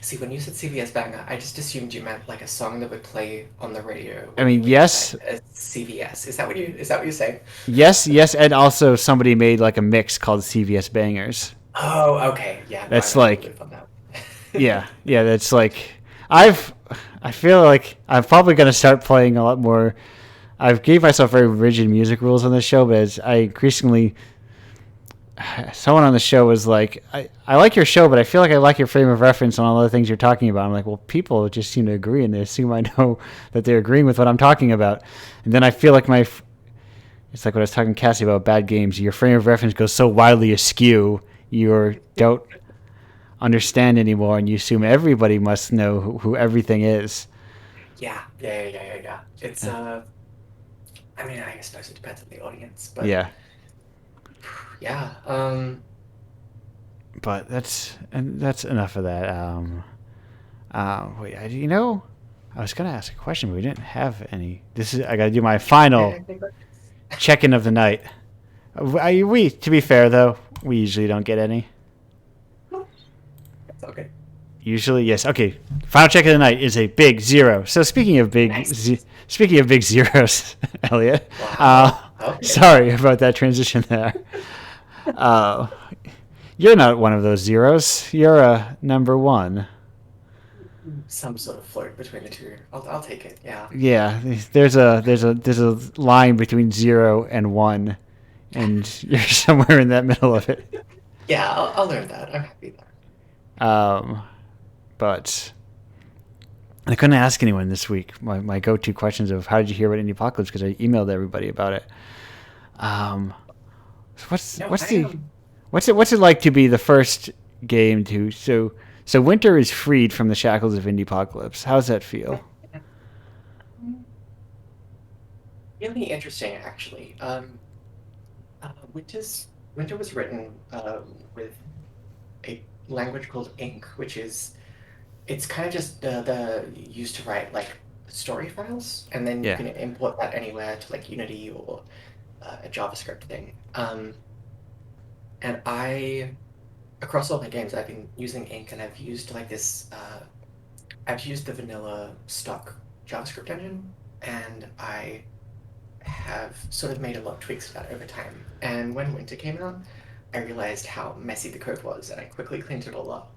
See, when you said CVS banger, I just assumed you meant like a song that would play on the radio I when you mean, were yes, inside a CVS. Is that what you're saying? yes, yes, and also somebody made like a mix called CVS bangers. Oh, okay. Yeah, no, I'm That's out of the like loop on that. yeah, yeah. That's like I've. I feel like I'm probably gonna start playing a lot more. I've gave myself very rigid music rules on this show, but as I increasingly, someone on the show was like, I like your show, but I feel like I like your frame of reference on all the things you're talking about. I'm like, well, people just seem to agree, and they assume I know that they're agreeing with what I'm talking about. And then I feel like it's like what I was talking to Cassie about bad games. Your frame of reference goes so wildly askew, you don't understand anymore, and you assume everybody must know who everything is. Yeah. It's I mean, I suppose it depends on the audience, but Yeah. yeah. But that's enough of that. Wait, I was gonna ask a question, but we didn't have any. I gotta do my final check-in of the night. To be fair though, we usually don't get any. That's okay. Usually, yes. Okay. Final check of the night is a big zero. So Nice. speaking of big zeros, Elliot. Wow. Okay. Sorry about that transition there. Uh, you're not one of those zeros. You're a number one. Some sort of float between the two. I'll take it. Yeah. Yeah. There's a line between zero and one, and you're somewhere in that middle of it. Yeah, I'll learn that. I'm happy there. Um, but I couldn't ask anyone this week. My go-to questions of how did you hear about Indiepocalypse, because I emailed everybody about it. Um, so No, I am. what's it like to be the first game to so Winter is freed from the shackles of Indiepocalypse. How's that feel? Really interesting, actually. Winter's Winter was written with a language called Ink, which is it's kind of just the used to write like story files, and then you Yeah. can import that anywhere to like Unity or a JavaScript thing. And I across all my games, I've been using Ink, and I've used like this. I've used the vanilla stock JavaScript engine, and I have sort of made a lot of tweaks to that over time. And when Winter came out, I realized how messy the code was, and I quickly cleaned it all up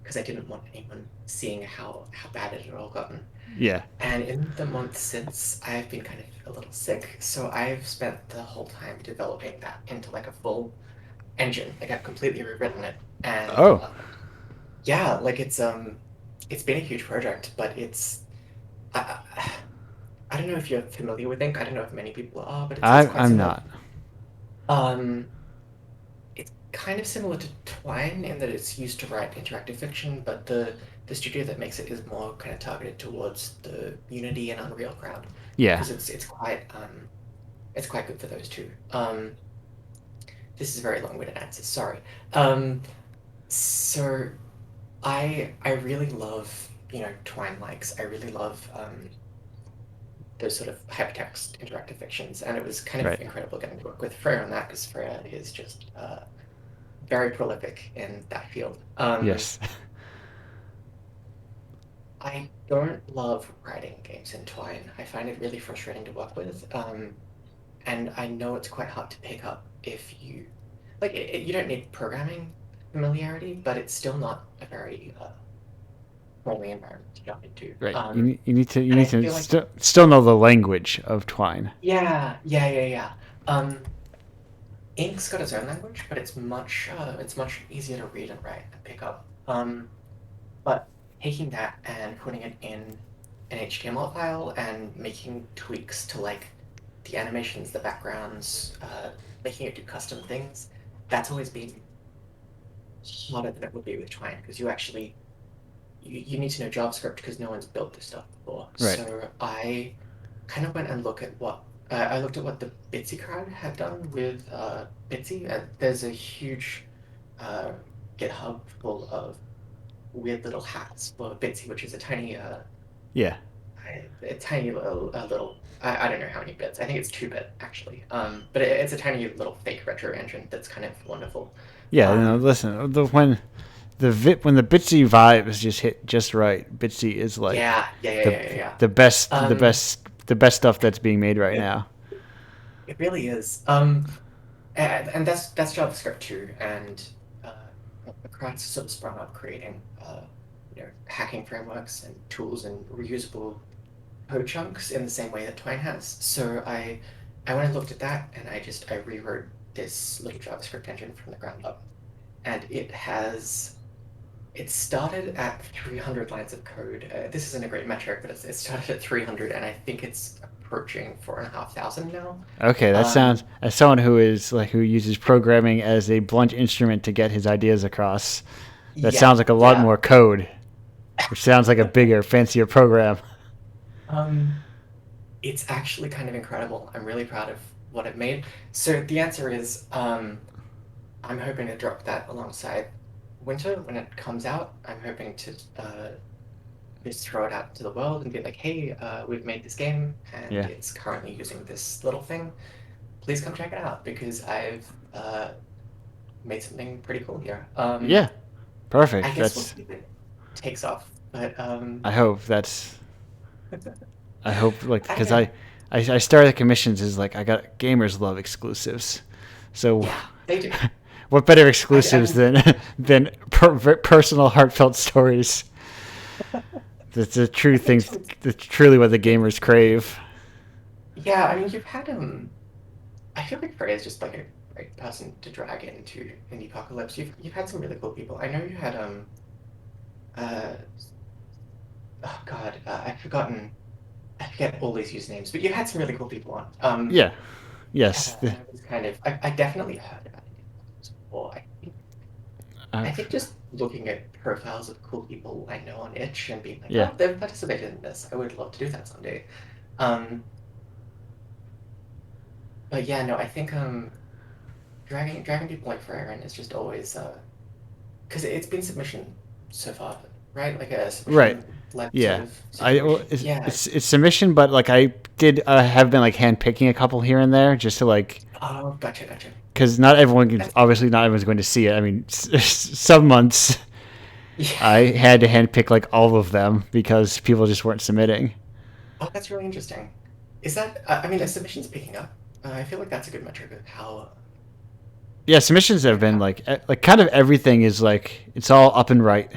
because I didn't want anyone seeing how bad it had all gotten. Yeah. And in the months since, I've been kind of a little sick, so I've spent the whole time developing that into like a full engine. Like I've completely rewritten it, and Oh, yeah, like it's been a huge project, but I don't know if you're familiar with Ink. I don't know if many people are, but it's quite I'm similar. not. Um, it's kind of similar to Twine in that it's used to write interactive fiction, but the studio that makes it is more kind of targeted towards the Unity and Unreal crowd Yeah. because it's quite good for those two. This is a very long-winded answer. Sorry. So I really love Twine likes. I really love those sort of hypertext interactive fictions, and it was kind of Right. incredible getting to work with Freya on that because Freya is just very prolific in that field. Yes. I don't love writing games in Twine. I find it really frustrating to work with, and I know it's quite hard to pick up if you you don't need programming familiarity, but it's still not a very friendly environment to jump into. Right. You And I need to feel like still know the language of Twine. yeah. Ink's got its own language, but it's much easier to read and write and pick up. But taking that and putting it in an HTML file and making tweaks to like the animations, the backgrounds, making it do custom things, that's always been harder than it would be with Twine because you need to know JavaScript because no one's built this stuff before. Right. So I kind of went and I looked at what the Bitsy crowd had done with Bitsy. There's a huge uh, GitHub full of weird little hats for Bitsy, which is Yeah. a tiny little. I don't know how many bits. I think it's 2-bit actually. But it's a tiny little fake retro engine that's kind of wonderful. Yeah. Um, Listen, when the Bitsy vibes just hit just right, Bitsy is like the the best stuff that's being made right It, now. it really is. And that's JavaScript too, and the crowds sort of sprung up creating hacking frameworks and tools and reusable code chunks in the same way that Twine has. So I went and looked at that, and I rewrote this little JavaScript engine from the ground up, and it started at 300 lines of code. This isn't a great metric, but it started at 300, and I think it's approaching 4,500 now. Okay, that Um, sounds as someone who uses programming as a blunt instrument to get his ideas across. That yeah, sounds like a lot yeah. more code, which sounds like a bigger, fancier program. Um, it's actually kind of incredible. I'm really proud of what it made. So the answer is, I'm hoping to drop that alongside Winter when it comes out. I'm hoping to just throw it out to the world and be like, hey, we've made this game and Yeah. it's currently using this little thing. Please come check it out because I've made something pretty cool here. Yeah. Perfect. I guess we'll see if it takes off. But I hope that's. I hope like I don't because know. I started the commissions is like I got gamers love exclusives, so Yeah, they do. what better I exclusives mean, than personal heartfelt stories? That's the true I think things. That's truly what the gamers crave. yeah, I mean, you've had I feel like Freya is just like a great person to drag into Indiepocalypse. You've had some really cool people. I know you had uh oh God, I forget all these usernames, but you had some really cool people on. Yeah. Yes. And I was kind of I definitely heard about Indiepocalypse before. Uh, I think just looking at profiles of cool people I know on itch and being like, yeah. oh, they've participated in this. I would love to do that someday. Um, but yeah, no, I think dragging people like Farron is just always because it's been submission so far, right? Like a Right. submission led sort Yeah. of situation. It's, Yeah. it's submission, but like I did have been like hand picking a couple here and there just to like Oh, gotcha. because not everyone can, That's obviously not everyone's going to see it. I mean, some months yeah. I had to handpick like all of them because people just weren't submitting. Oh, that's really interesting. Is that I mean, a submission's picking up. I feel like that's a good metric of how Yeah, submissions have like been how like kind of everything is like it's all up and right.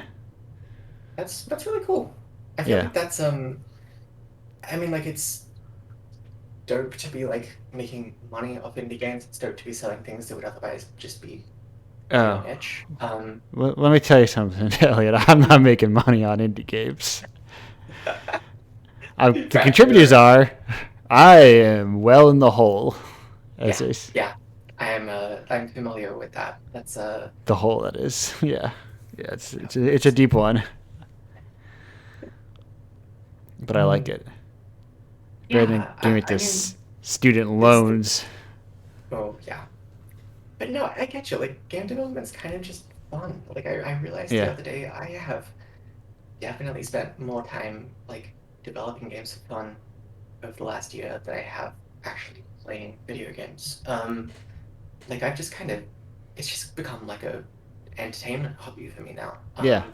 that's really cool. I feel Yeah. like that's I mean, like it's dope to be like making money off indie games. It's dope to be selling things that would otherwise just be going Oh, on itch. let me tell you something, Elliot. I'm not making money on indie games. The Right, contributors are. I am well in the hole, as yeah, they yeah. I'm familiar with that. That's the hole that is. Yeah, yeah. no, It's a deep one, but I like mm, it. Better than yeah. giving it I to mean, student it's the loans. oh yeah, but no, I get you. Like game development's kind of just fun. Like I realized the Yeah, other day I have definitely spent more time like developing games for fun over the last year than I have actually playing video games. Like I've just kind of it's just become like a entertainment hobby for me now. yeah.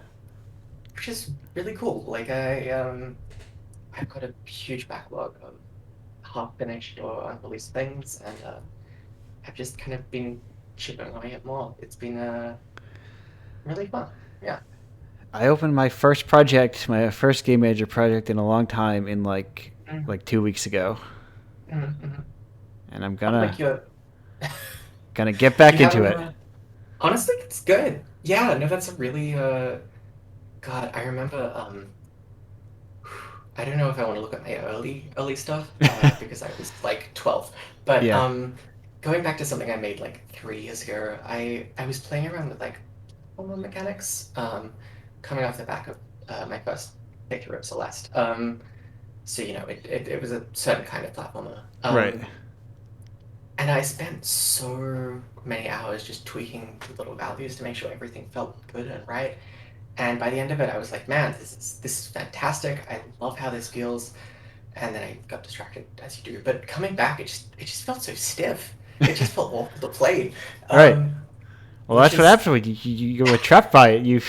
Which is really cool. Like I've got a huge backlog of half finished or unreleased things, and I've just kind of been chipping away at more. It's been really fun. Yeah. I opened my first project, my first game major project in a long time, in Mm-hmm. like 2 weeks ago, Mm-hmm. and I'm Oh, like gonna get you back into haven't it. honestly, it's good. Yeah, no, that's a really God, I remember I don't know if I want to look at my early stuff because I was like 12. But Yeah. going back to something I made like 3 years ago, I was playing around with like platformer mechanics coming off the back of my first playthrough of Celeste. So you know it was a certain kind of platformer. Right. And I spent so many hours just tweaking the little values to make sure everything felt good and right. And by the end of it, I was like, man, this is fantastic. I love how this feels. And then I got distracted, as you do. But coming back, it just felt so stiff. It just felt awful to play. Right. Well, Which that's what is, happens when you get trapped by it. You.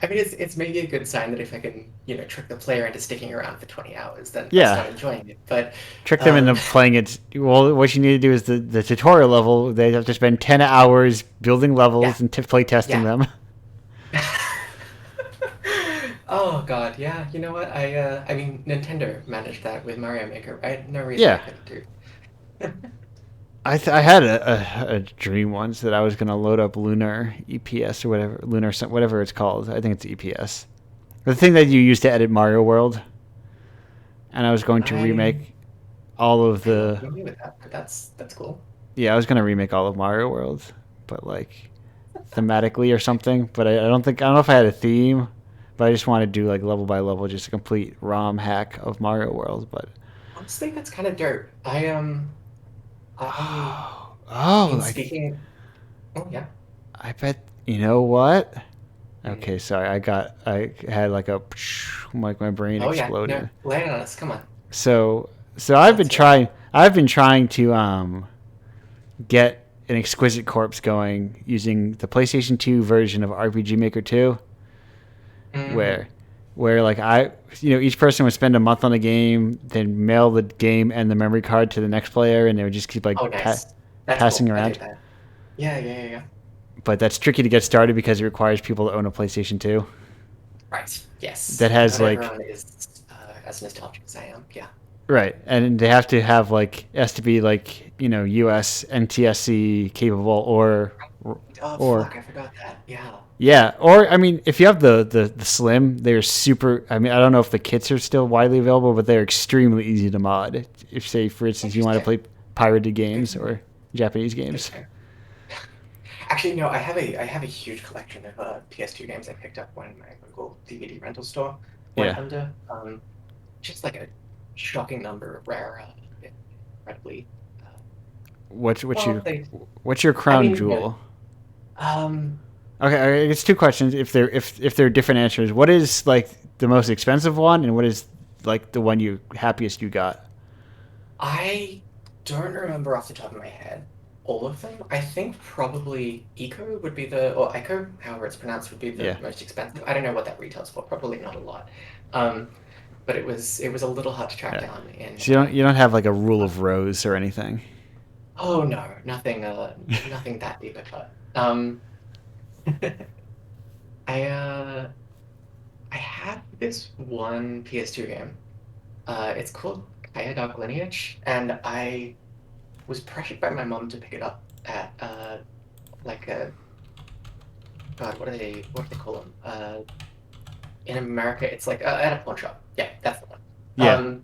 I mean, it's maybe a good sign that if I can, trick the player into sticking around for 20 hours, then I'll Yeah. start enjoying it. But Trick them into um, playing it. Well, what you need to do is the tutorial level. They have to spend 10 hours building yeah, levels and play testing yeah. them. Oh God, yeah. You know what? I mean, Nintendo managed that with Mario Maker, right? No reason I Yeah. couldn't do. I had a dream once that I was going to load up Lunar EPS or whatever, whatever it's called. I think it's EPS. The thing that you use to edit Mario World. And I was going to I remake all of I'm not the. familiar with that, but that's cool. Yeah, I was going to remake all of Mario World, but like thematically or something. But I don't know if I had a theme, but I just wanted to do like level by level, just a complete ROM hack of Mario World. But Honestly, that's kind of dirt. I oh, mean, like speaking. Oh yeah. I bet you know what? Mm. Okay, sorry, I had like a like my brain Oh yeah. No, exploded. lay it on us. Come on. So Let's hear it. I've been trying to get an exquisite corpse going using the PlayStation 2 version of RPG Maker 2, Mm. where like each person would spend a month on a game, then mail the game and the memory card to the next player, and they would just keep like Oh, nice. That's passing cool. I around. dig that. Yeah, yeah, yeah, yeah. But that's tricky to get started because it requires people to own a PlayStation 2 Right. Yes. that And has not like everyone is as nostalgic as I am. Yeah. right, and they have to have like it has to be like US NTSC capable Oh, or fuck! I forgot that. Yeah. yeah, or I mean, if you have the slim, they're super. I mean, I don't know if the kits are still widely available, but they're extremely easy to mod. If, say, for instance, you want to Interesting. play pirated Good games to know. or Japanese Good games. to know. Actually, no. I have a huge collection of PS2 games I picked up when my local DVD rental store went Yeah. under. Just like a shocking number of rare, incredibly. Uh, What's what's well, your they. what's your I crown mean, yeah. jewel? Um. Okay, it's two questions. If they're different answers, what is like the most expensive one, and what is like the one you happiest you got? I don't remember off the top of my head all of them. I think probably Eco would be or Echo, however it's pronounced, would be the Yeah. most expensive. I don't know what that retails for. Probably not a lot. Um, but it was a little hard to track Yeah. down in. So you don't have like a rule of rose or anything. Oh no, nothing. Nothing that deep a cut. I I had this one PS2 game. It's called Kaya Dark Lineage, and I was pressured by my mom to pick it up at like a God, what do they call them? In America, it's like at a pawn shop. Yeah, that's the one. Yeah.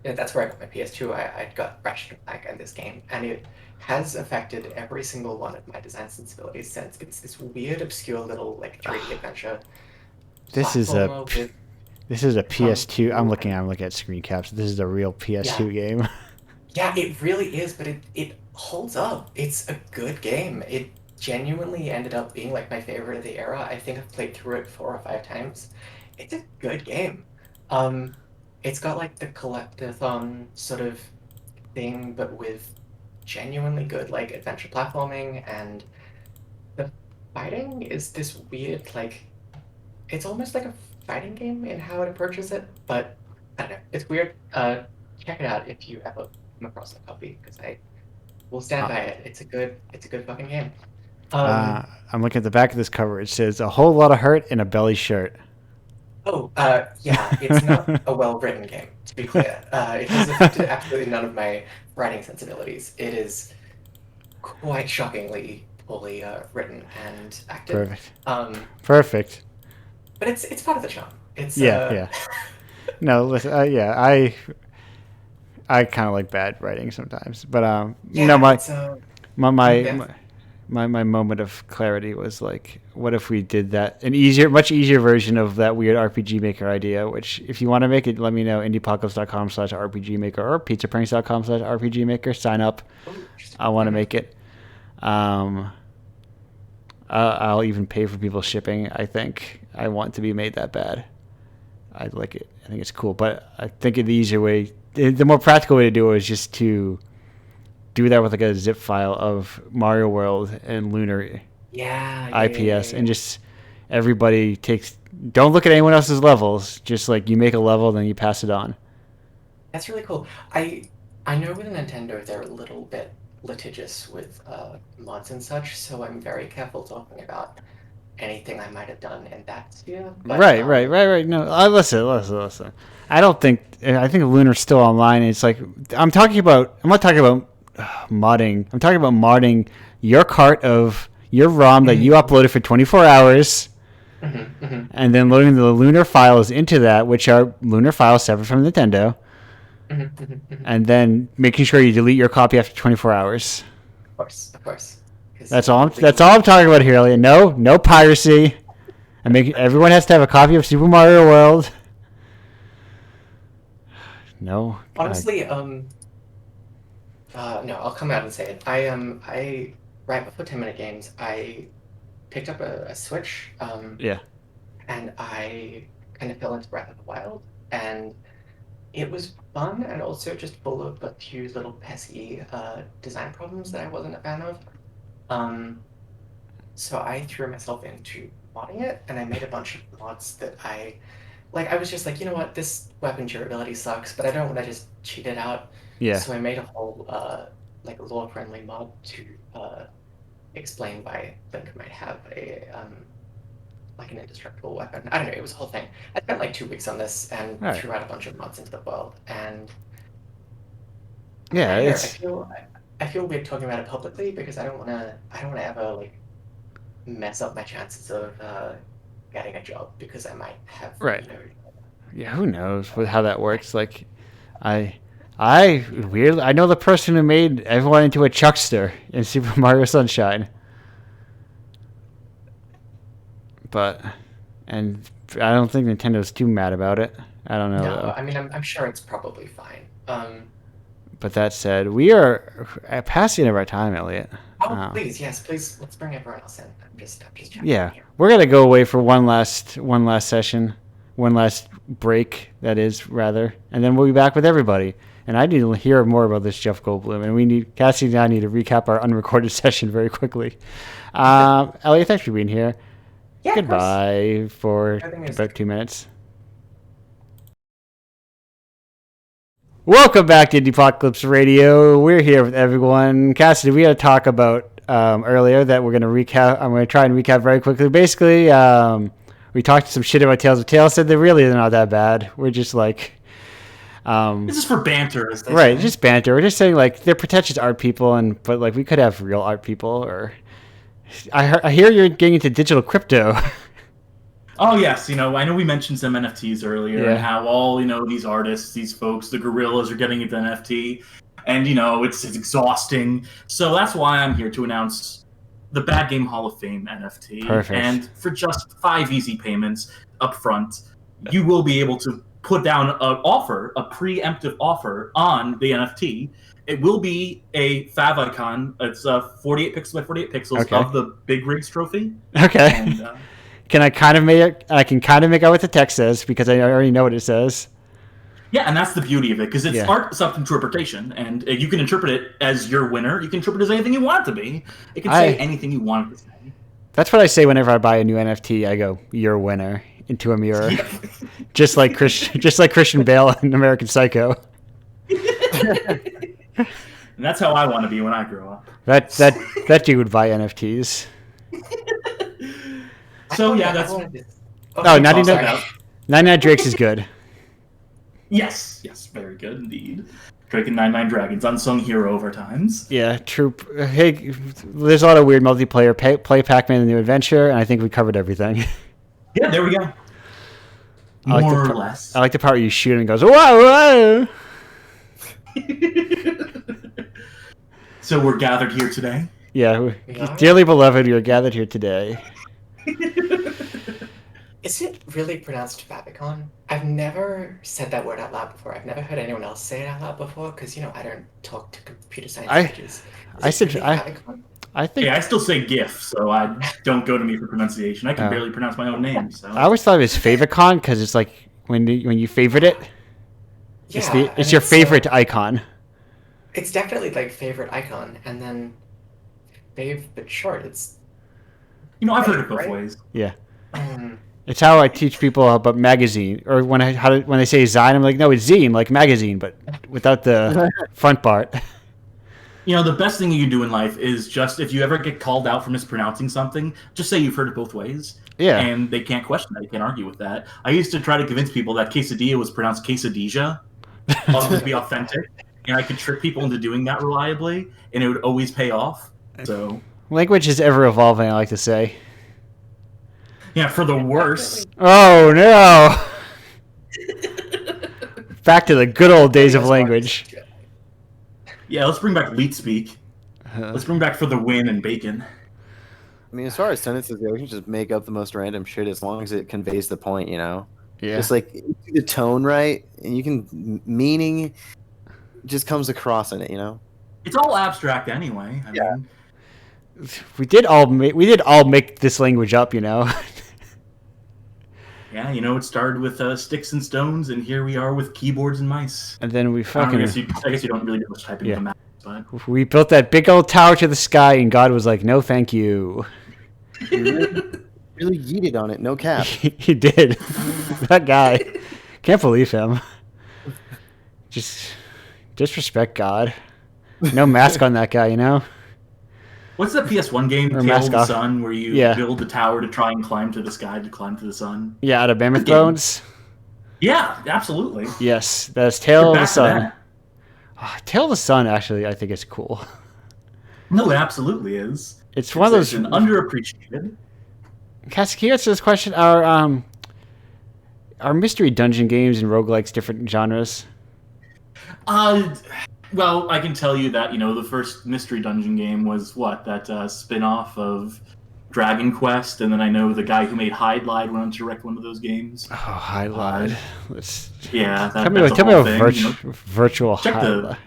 Yeah, that's where I got my PS2. I got Ratchet and Clank and this game, and it has affected every single one of my design sensibilities since. It's this weird, obscure little like 3D adventure This is a platformer with this is a kung PS2. fu I'm and looking at screen caps. This is a real yeah, PS2 game. yeah, it really is, but it holds up. It's a good game. It genuinely ended up being like my favorite of the era. I think I've played through it 4 or 5 times. It's a good game. Um, it's got like the collectathon sort of thing, but with genuinely good like adventure platforming, and the fighting is this weird like it's almost like a fighting game in how it approaches it, but I don't know. It's weird. Check it out if you ever come across a copy, because I will stand Uh, by it. It's a good fucking game. uh, Um, I'm looking at the back of this cover. It says a whole lot of hurt in a belly shirt. yeah, it's not a well-written game, to be clear. It has affected absolutely none of my writing sensibilities. It is quite shockingly poorly written and acted. Perfect. Um, Perfect. but it's part of the charm. It's Yeah, yeah. No, listen. Yeah, I kind of like bad writing sometimes, but no, yeah, my it's my mm, my yeah. my my moment of clarity was like, what if we did that an easier, much easier version of that weird RPG Maker idea? Which, if you want to make it, let me know. Indiepocalypse.com/RPG Maker or pizzapranks.com/RPG Maker. Sign up. Oh, interesting. I want to Mhm. make it. Um, I'll even pay for people shipping. I think I want to be made that bad. I like it. I think it's cool. But I think the easier way, the more practical way to do it is just to do that with like a zip file of Mario World and Lunar Yeah, yeah, yeah, yeah, IPS, and yeah. just everybody takes. Don't look at anyone else's levels. Just like you make a level, then you pass it on. That's really cool. I know with Nintendo they're a little bit litigious with mods and such, so I'm very careful talking about anything I might have done in that sphere. But Right. No, listen. I don't think. I think Lunar's still online. And it's like I'm talking about. I'm not talking about modding. I'm talking about modding your cart of your ROM that you mhm, uploaded for 24 hours, mhm, mhm, and then loading the Lunar files into that, which are Lunar files separate from Nintendo, mhm, mhm, mhm. and then making sure you delete your copy after 24 hours. Of course, because That's all. That's all legally. I'm talking about here, Elliot. No piracy. And make everyone has to have a copy of Super Mario World. No, Honestly, no, I'll come out and say it. I right before 10-minute games, I picked up a Switch, yeah. and I kind of fell into Breath of the Wild, and it was fun and also just full of a few little pesky design problems that I wasn't a fan of. So I threw myself into modding it, and I made a bunch of mods that I was just like, you know what, this weapon durability sucks, but I don't want to just cheat it out. Yeah. So I made a whole like lore-friendly mod to explain why Link might have a like an indestructible weapon. I don't know, it was a whole thing. I spent like 2 weeks on this and All right. threw out a bunch of mods into the world, and Yeah, I don't know, it's I feel weird talking about it publicly because I don't wanna ever like mess up my chances of getting a job because I might have, right. you know, Yeah, who knows how that works? Like, I, I weirdly, I know the person who made everyone into a Chuckster in Super Mario Sunshine, but, and I don't think Nintendo's too mad about it. I don't know no, though. I mean, I'm sure it's probably fine. But that said, we are past the end of our time, Elliot. Oh, please, yes, please, let's bring everyone else in. I'm just checking Yeah, here. we're gonna go away for one last session, one last break. That is rather, and then we'll be back with everybody. And I need to hear more about this Jeff Goldblum, and we need Cassie and I need to recap our unrecorded session very quickly. Elliot, thanks for being here. Yeah, of course. Goodbye for Everything is about 2 minutes. Welcome back to Indiepocalypse Radio. We're here with everyone. Cassidy, we had to talk about earlier that we're going to recap. I'm going to try and recap very quickly. Basically, we talked some shit about Tales of Tales. Said they're really not that bad. We're just like, this is for banter, as they right? say. Just banter. We're just saying like they're pretentious art people, but like we could have real art people. Or I hear you're getting into digital crypto. Oh yes, I know we mentioned some NFTs earlier Yeah. and how all these artists, these folks, the gorillas are getting into NFT, and it's exhausting. So that's why I'm here to announce the Bad Game Hall of Fame NFT. Perfect. And for just 5 easy payments up front, you will be able to put down a preemptive offer on the NFT. It will be a fav icon. It's 48 pixels by 48 pixels Okay. of the Big Rigs trophy. Okay. And, Can I kind of make it? I can kind of make out what the text says because I already know what it says. yeah, and that's the beauty of it, because it's Yeah. art self-interpretation, and you can interpret it as your winner. You can interpret it as anything you want it to be. It can say anything you want it to say. That's what I say whenever I buy a new NFT. I go, "Your winner," into a mirror, just like Christian Bale in American Psycho. And that's how I want to be when I grow up. That dude would buy NFTs. So yeah, that's Oh, 99 Drakes is good. yes, very good indeed. Drake and 99 Dragons, unsung hero over times. Yeah, true. Hey, there's a lot of weird multiplayer. Play Pac-Man: The New Adventure, and I think we covered everything. Yeah, there we go. I like More the or less. I like the part where you shoot him and goes, whoa, whoa. So we're gathered here today. Yeah, Yeah. dearly beloved, we are gathered here today. Is it really pronounced Fabicon? I've never said that word out loud before. I've never heard anyone else say it out loud before because I don't talk to computer science teachers. I said Fabicon? I think Yeah, I still say GIF, so I don't go to me for pronunciation. I can barely pronounce my own name. So I always thought it was Favicon because it's like when you favorite it, Yeah, it's your favorite icon. It's definitely like favorite icon, and then fave but short. It's I've heard it both Right. ways. Yeah, mm, it's how I teach people about magazine, or when they say zine, I'm like, no, it's zine, like magazine, but without the front part. The best thing you can do in life is just, if you ever get called out for mispronouncing something, just say you've heard it both ways. Yeah. And they can't question that. You can't argue with that. I used to try to convince people that quesadilla was pronounced quesadilla to be authentic. And I could trick people into doing that reliably, and it would always pay off. So, Language is ever evolving, I like to say. yeah, for the worse. Oh no! Back to the good old days of language. Yeah, let's bring back leet speak. Let's bring back for the win and bacon. I mean, as far as sentences go, you can just make up the most random shit as long as it conveys the point, Yeah. Just like the tone right, and you can meaning just comes across in it, It's all abstract anyway. I mean, We did all make this language up, yeah, it started with sticks and stones, and here we are with keyboards and mice. and then we I fucking guess you don't really do much typing with a mouse, but We built that big old tower to the sky, and God was like, "No, thank you." Really yeeted on it, no cap. He did. That guy. Can't believe him. Just disrespect God. No mask on that guy, you know? what's that PS1 game, Or Tale of Mask the Off. Sun, where you Yeah. build a tower to try and climb to the sky to climb to the sun? Yeah, out of Mammoth Good game. Bones. Yeah, absolutely. Yes, that's Tale of the Back to Sun. that. Tale of the Sun, actually, I think it's cool. No, it absolutely is. It's one of those. It's an underappreciated. Cass, can you answer this question? Are mystery dungeon games and roguelikes different genres? Well, I can tell you that, the first Mystery Dungeon game was that spin-off of Dragon Quest, and then I know the guy who made Hide Lied went on to direct one of those games. Oh, I lied. Let's Yeah, tell me that's a about whole thing. virtual Check highlight.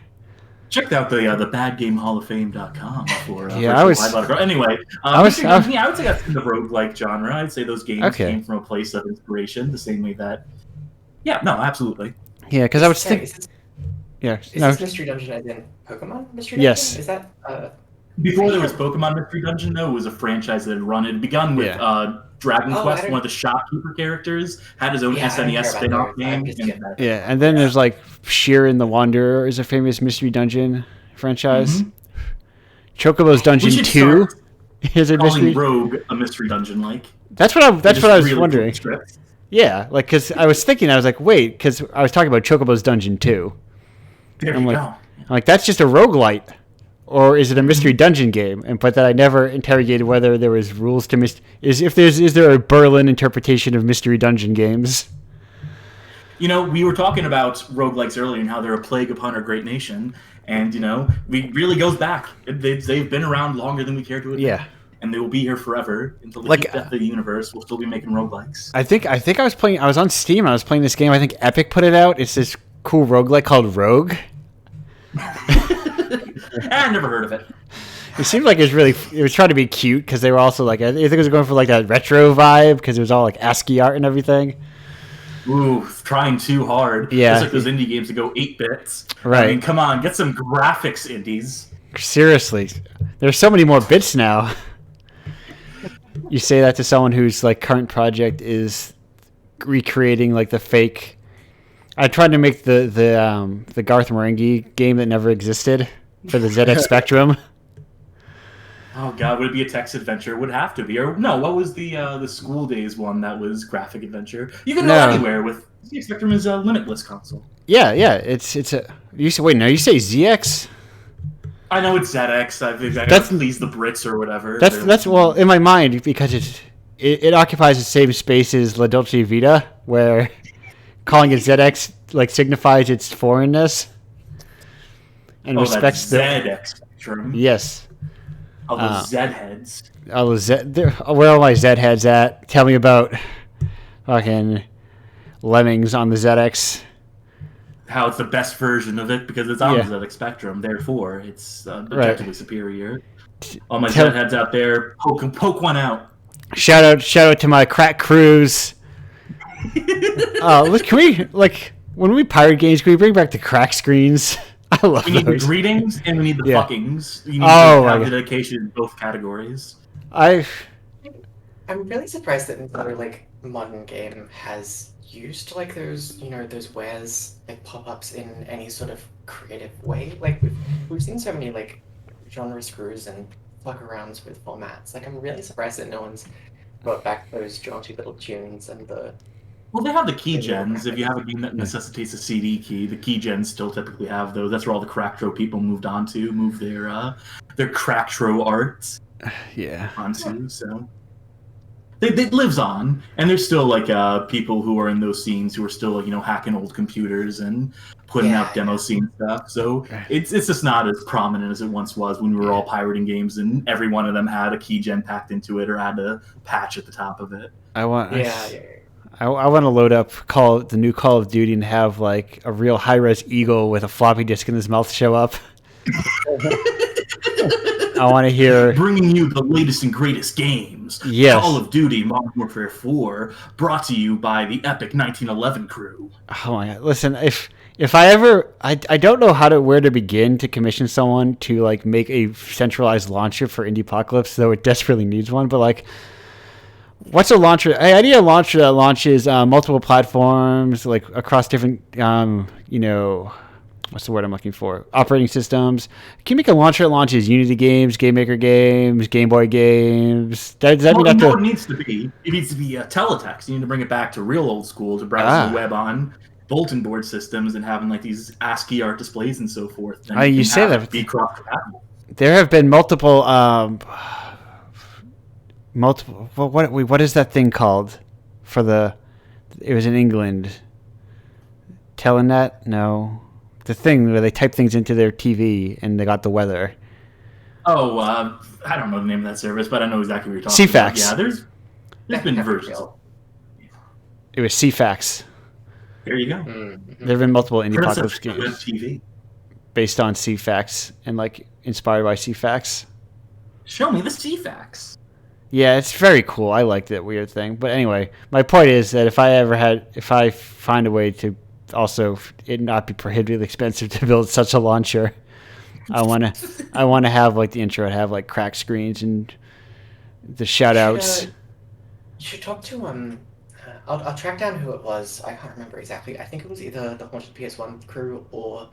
Check out the badgamehalloffame.com for Yeah, I was- Hide Lied. Anyway, I was- Mystery I was- Dungeon, I would say that's in the roguelike genre. I'd say those games Okay. came from a place of inspiration, the same way that... Yeah, no, absolutely. Yeah, because I was Sorry, thinking. Is Yeah, this Mystery Dungeon as in Pokemon Mystery Dungeon? Yes. Is that Before there was Pokemon Mystery Dungeon, though, it was a franchise that had run. It had begun with Dragon Oh, I Quest, don't- one of the shopkeeper characters, had his own Yeah, I don't SNES care about spin-off those. I'm game. just and kidding. that- Yeah, and then there's like Sheeran the Wanderer is a famous mystery dungeon franchise. Mhm. Chocobo's Dungeon We should 2 start is a calling mystery. Rogue a mystery dungeon, like. That's what I Just was really wondering. cool scripts. Yeah, like because I was thinking, I was like, wait, because I was talking about Chocobo's Dungeon 2. There I'm you like, go. I'm like, that's just a roguelite. Or is it a mystery dungeon game? But that I never interrogated whether there was rules to is there a Berlin interpretation of mystery dungeon games? We were talking about roguelikes earlier and how they're a plague upon our great nation. And, it really goes back. They've been around longer than we care to admit. Yeah. And they will be here forever until the Like, deep depth of the universe. We'll still be making roguelikes. I think I was on Steam. I was playing this game. I think Epic put it out. It's this cool roguelike called Rogue. I never heard of it. It seemed like it was trying to be cute because they were also like, I think it was going for like that retro vibe because it was all like ASCII art and everything. Ooh, trying too hard. Yeah. It's like those indie games that go 8 bits. Right. I mean, come on, get some graphics, indies. Seriously, there's so many more bits now. You say that to someone whose like current project is recreating like the fake. I tried to make the Garth Marenghi game that never existed for the ZX Spectrum. Oh god, would it be a text adventure? It would have to be. Or no, what was the school days one that was graphic adventure? You can go No. anywhere with ZX Spectrum is a limitless console. Yeah, it's a. You say wait, no, you say ZX. I know it's ZX. I think I That's- gotta please the Brits or whatever. That's well in my mind because it occupies the same space as La Dolce Vita, where calling it ZX like signifies its foreignness and respects the ZX Spectrum. yes. All those Z heads. All the where are all my Z heads at? Tell me about fucking Lemmings on the ZX. How it's the best version of it because it's on Yeah. the ZX Spectrum. Therefore, it's objectively superior. All my Tell- Z heads out there, poke one out. Shout out to my crack crews. Can we when we pirate games? Can we bring back the crack screens? I love We need the those. greetings and we need the Yeah. fuckings. You need Oh, to my have God. the dedication in both categories. I'm really surprised that another like modern game has used like those wares like pop-ups in any sort of creative way. Like we've seen so many like genre screws and fuck arounds with formats. Like I'm really surprised that no one's brought back those jaunty little tunes and the Well, they have the key gens. If you have a game that necessitates a CD key, the key gens still typically have those. That's where all the Cracktro people moved their Cracktro art Yeah. onto. So it lives on, and there's still like people who are in those scenes who are still like hacking old computers and putting out demo scene stuff. So it's just not as prominent as it once was when we were all pirating games and every one of them had a key gen packed into it or had a patch at the top of it. I want. yeah. I want to load up the new Call of Duty and have like a real high-res eagle with a floppy disk in his mouth show up. I want to hear. Bringing you the latest and greatest games. Yes. Call of Duty Modern Warfare 4, brought to you by the epic 1911 crew. Oh my god! Listen, if I ever, I don't know where to begin to commission someone to like make a centralized launcher for Indiepocalypse, though it desperately needs one. But like, what's a launcher? I need a launcher that launches multiple platforms, like across different, what's the word I'm looking for? Operating systems. Can you make a launcher that launches Unity games, Game Maker games, Game Boy games? Does that mean Well, that you know what it needs to be? It needs to be teletext. You need to bring it back to real old school to browse the web on bulletin board systems and having like these ASCII art displays and so forth. Then you say that be cross compatible. there have been multiple. What is that thing called? It was in England. Telenet? No. The thing where they type things into their TV and they got the weather. Oh, I don't know the name of that service, but I know exactly what you're talking about. CFAX. Yeah, there's been versions. It was CFAX. There you go. Mm-hmm. There have been multiple Indiepocalypse games TV. based on CFAX and like inspired by CFAX. Show me the CFAX. Yeah, it's very cool. I like that weird thing. But anyway, my point is that if I find a way to also it not be prohibitively expensive to build such a launcher, I want to have like the intro have like crack screens and the shout outs. You should talk to I'll track down who it was. I can't remember exactly. I think it was either the Haunted PS1 crew or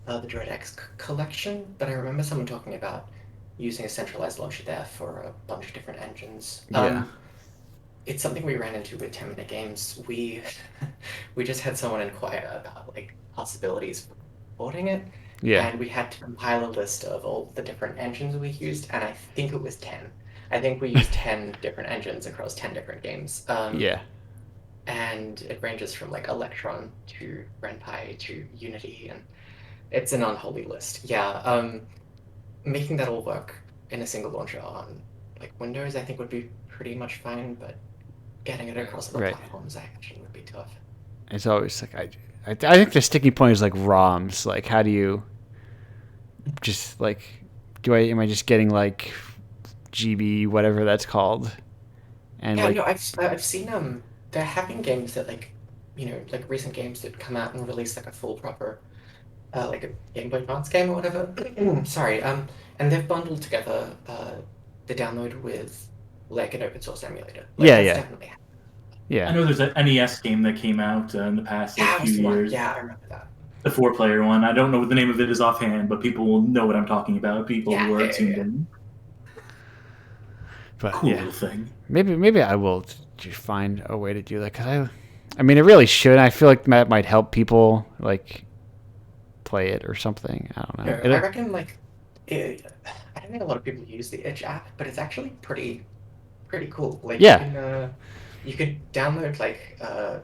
the DreadX collection. But I remember someone talking about using a centralized launcher there for a bunch of different engines. Yeah. It's something we ran into with 10-minute games. We just had someone inquire about like possibilities for porting it. Yeah. And we had to compile a list of all the different engines we used, and I think it was 10. I think we used 10 different engines across 10 different games. Yeah. And it ranges from like Electron to RenPy to Unity, and it's an unholy list. Yeah, making that all work in a single launcher on like Windows, I think would be pretty much fine, but getting it across other platforms actually would be tough. It's always like I think the sticking point is like ROMs. Like, how do you just like am I just getting like GB whatever that's called? And yeah, like, no, I've seen there have been games that like like recent games that come out and release like a full proper like a Game Boy Advance game or whatever. Sorry, and they've bundled together the download with like an open source emulator. Like, yeah. Definitely. Yeah. I know there's an NES game that came out in the past few years. Yeah, I remember that. The 4-player one. I don't know what the name of it is offhand, but people will know what I'm talking about. People who are tuned in. But cool little thing. Maybe I will find a way to do that, because I mean, it really should. I feel like that might help people like play it or something. I don't know. I reckon like I don't think a lot of people use the Itch app, but it's actually pretty cool. Like you could download like for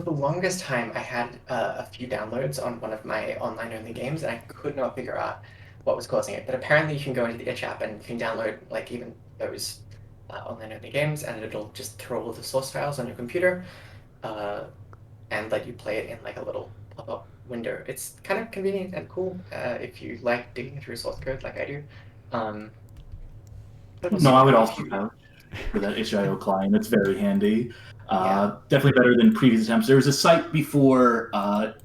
the longest time I had a few downloads on one of my online only games, and I could not figure out what was causing it. But apparently you can go into the Itch app and you can download like even those online only games, and it'll just throw all the source files on your computer and let you play it in like a little pop-up window. It's kind of convenient and cool if you like digging through source code like I do. No, I would also vouch for that itch.io client. It's very handy. Definitely better than previous attempts. There was a site before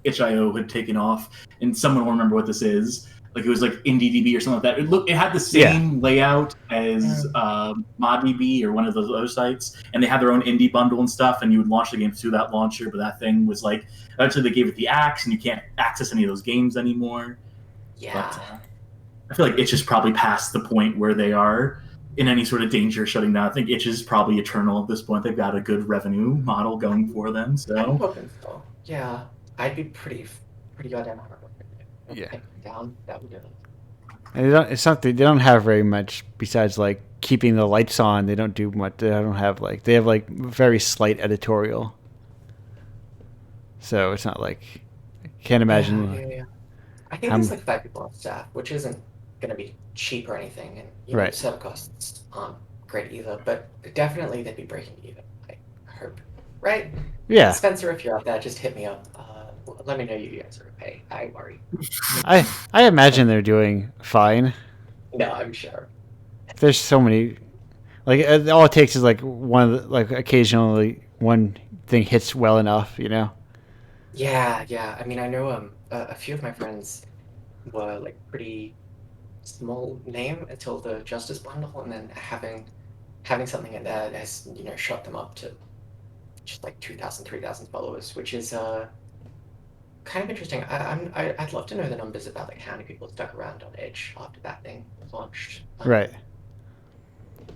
itch.io had taken off, and someone will remember what this is. Like, it was like IndieDB or something like that. It had the same layout as ModDB or one of those other sites, and they had their own indie bundle and stuff, and you would launch the games through that launcher, but that thing was like, eventually they gave it the axe, and you can't access any of those games anymore. Yeah. But, I feel like Itch is probably past the point where they are in any sort of danger of shutting down. I think Itch is probably eternal at this point. They've got a good revenue model going for them. So I'm hoping so. Yeah, I'd be pretty goddamn hard. Down, that would do it. And they don't have very much besides like keeping the lights on. They don't do much. They have like very slight editorial. So it's not like I can't imagine. Yeah. I think there's like 5 people on staff, which isn't going to be cheap or anything, and setup costs aren't great either. But definitely they'd be breaking even. I hope, right? Yeah. Spencer, if you're out there, just hit me up. Let me know you guys are okay. I worry. I imagine they're doing fine. No, I'm sure. There's so many, like all it takes is like occasionally one thing hits well enough, Yeah. I mean, I know a few of my friends were like pretty small name until the Justice bundle, and then having something in there has shot them up to just like 2,000, 3,000 followers, which is kind of interesting. I'd love to know the numbers about like how many people stuck around on Edge after that thing was launched. Right.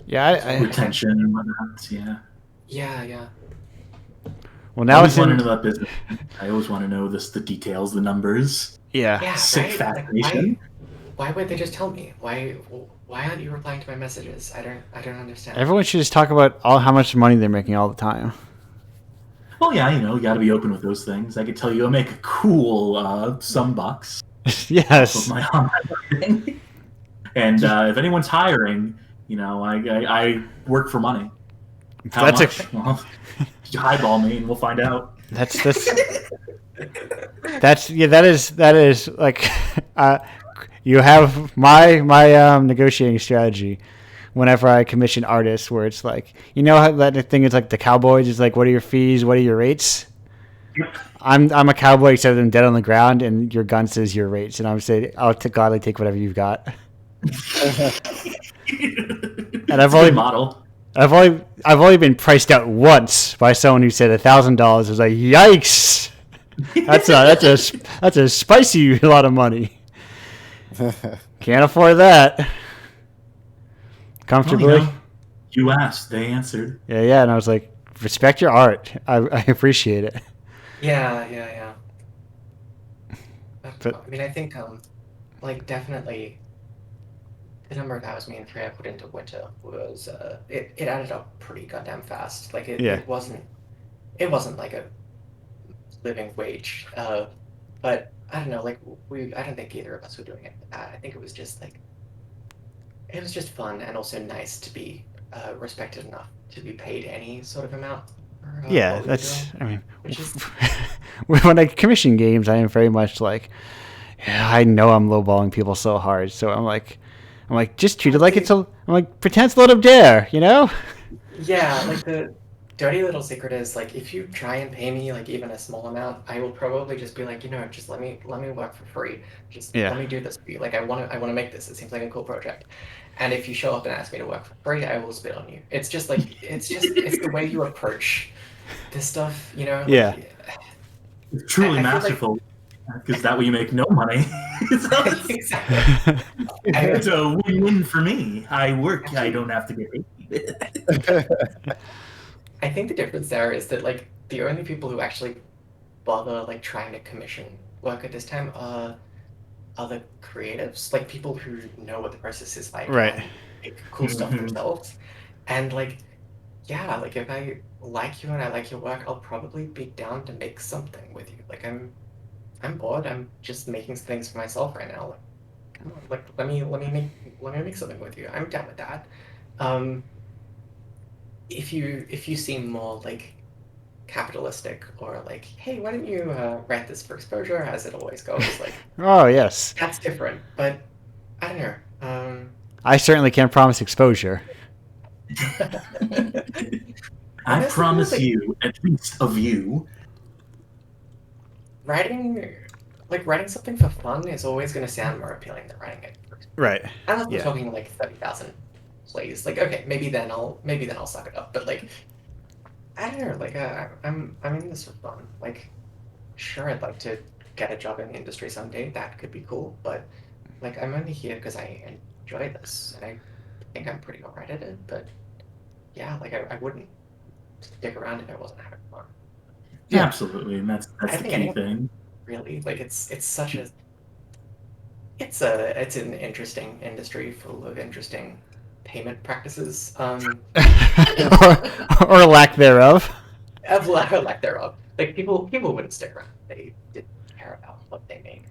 Yeah. Because I Retention and whatnot. Yeah. yeah. well I now always it's want to in. know about business. I always want to know the details, the numbers. Yeah. Yeah, Sick right? Like fascination. why would they just tell me? Why aren't you replying to my messages? I don't understand. Everyone should just talk about how much money they're making all the time. Well, yeah, you got to be open with those things. I could tell you I make a cool some bucks off of Yes. my online marketing. And if anyone's hiring, I work for money. How That's much? Well, you highball me and we'll find out. that's that is like you have my negotiating strategy whenever I commission artists, where it's like, how that thing is like the Cowboys is like, what are your fees, what are your rates? I'm a cowboy except I'm dead on the ground, and your gun says your rates, and I'm saying I'll gladly take whatever you've got. And It's a good model. I've only been priced out once by someone who said $1,000. I was like, yikes! That's a spicy lot of money. Can't afford that comfortably. Well, you asked, they answered. Yeah, and I was like, respect your art. I appreciate it. Yeah. But I mean, I think like definitely the number of hours me and Freya put into Winter was it added up pretty goddamn fast. Like yeah, it wasn't like a living wage. But I don't know, like I don't think either of us were doing it for that. I think it was just like it was just fun and also nice to be respected enough to be paid any sort of amount for yeah. what we were That's. doing, I mean, which is when I commission games, I am very much like, yeah, I know I'm lowballing people so hard, so I'm like, just treat it like it's a. I'm like, pretend it's a little dare, yeah, like the dirty little secret is like if you try and pay me like even a small amount, I will probably just be like, just let me work for free. Just Yeah. let me do this for you. Like I want to make this. It seems like a cool project. And if you show up and ask me to work for free, I will spit on you. It's the way you approach this stuff, Like, Yeah. It's truly I feel like masterful because that way you make no money. exactly. It's a win-win for me. I work, I don't have to get paid. I think the difference there is that like the only people who actually bother like trying to commission work at this time are other creatives, like people who know what the process is like Right. and make cool stuff themselves. And like, yeah, like if I like you and I like your work, I'll probably be down to make something with you. Like I'm bored. I'm just making things for myself right now. Like, come on, like let me make something with you. I'm down with that. Um, if you seem more like capitalistic or like, hey, why don't you rent this for exposure, as it always goes, like Oh yes. that's different. But I don't know. I certainly can't promise exposure. I That's the promise thing. you at least a view. Writing something for fun is always going to sound more appealing than writing it for Right. unless we're Yeah. talking like 30,000 plays. Like, okay, maybe then I'll suck it up. But like, I don't know. Like, I'm in this for fun. Like, sure, I'd like to get a job in the industry someday. That could be cool. But like, I'm only here because I enjoy this, and I think I'm pretty alright at it. But yeah, like I wouldn't stick around if I wasn't having fun. Yeah, absolutely, and that's I the think key anyone thing. really like it's such a it's an interesting industry full of interesting payment practices. or lack thereof. Of lack thereof. Like people wouldn't stick around if they didn't care about what they make.